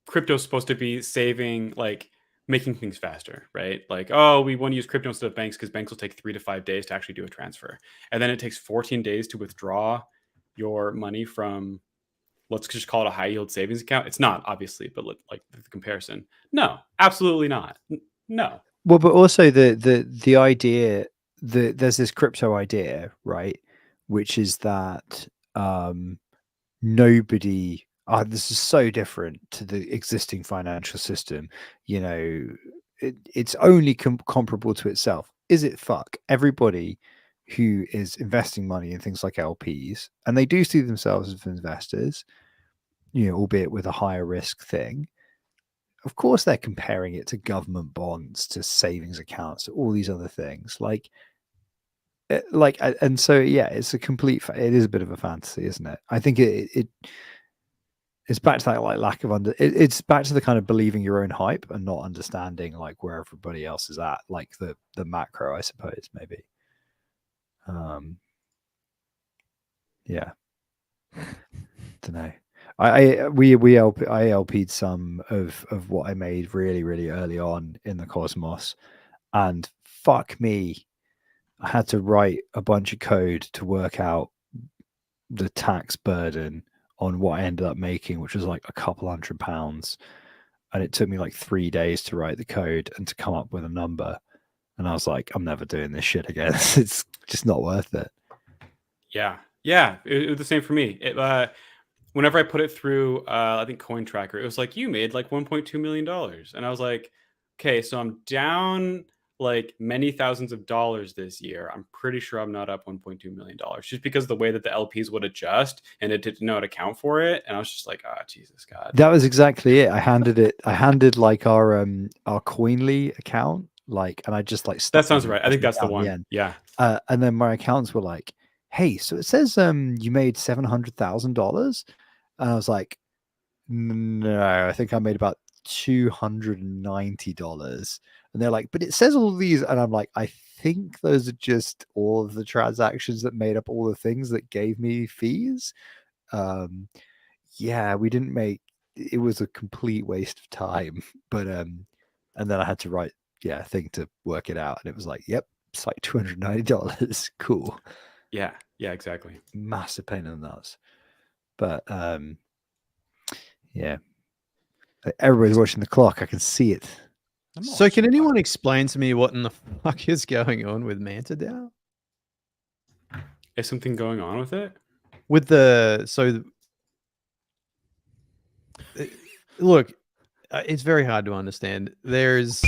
crypto's supposed to be saving, like making things faster, right? Like, oh, we want to use crypto instead of banks because banks will take 3 to 5 days to actually do a transfer, and then it takes 14 days to withdraw your money from, let's just call it a high yield savings account. It's not, obviously, but like the comparison, no, absolutely not. No. Well, but also the idea that there's this crypto idea, right? Which is that nobody. This is so different to the existing financial system. It's only comparable to itself. Is it? Fuck everybody who is investing money in things like LPs, and they do see themselves as investors, albeit with a higher risk thing. Of course, they're comparing it to government bonds, to savings accounts, to all these other things. And so yeah, it's a complete. It is a bit of a fantasy, isn't it? I think it's back to that like lack of it's back to the kind of believing your own hype and not understanding like where everybody else is at, like the macro, I suppose, maybe. Yeah. Don't know. I LP'd some of what I made really, really early on in the Cosmos, and fuck me, I had to write a bunch of code to work out the tax burden on what I ended up making, which was like a couple £100, and it took me like 3 days to write the code and to come up with a number. And I was like, I'm never doing this shit again. It's just not worth it. Yeah, it was the same for me. Whenever I put it through, I think Coin Tracker, it was like, you made like $1.2 million. And I was like, okay, so I'm down like many thousands of dollars this year. I'm pretty sure I'm not up $1.2 million, just because of the way that the LPs would adjust and it didn't know how to account for it. And I was just like, Jesus God. That was exactly it. I handed like our Coinly account, like, and I just like, that sounds right. I think that's the one. Yeah. And then my accountants were like, hey, so it says you made $700,000, and I was like, no, I think I made about $290. And they're like, but it says all these, and I'm like, I think those are just all of the transactions that made up all the things that gave me fees. Yeah, we didn't make, it was a complete waste of time. But and then I had to write a thing to work it out, and it was like, yep, it's like $290. Cool. Yeah, exactly. Massive pain in the nuts. But yeah, everybody's watching the clock. I can see it. So can anyone explain to me what in the fuck is going on with MantaDAO? Is something going on with it? With look, it's very hard to understand. There's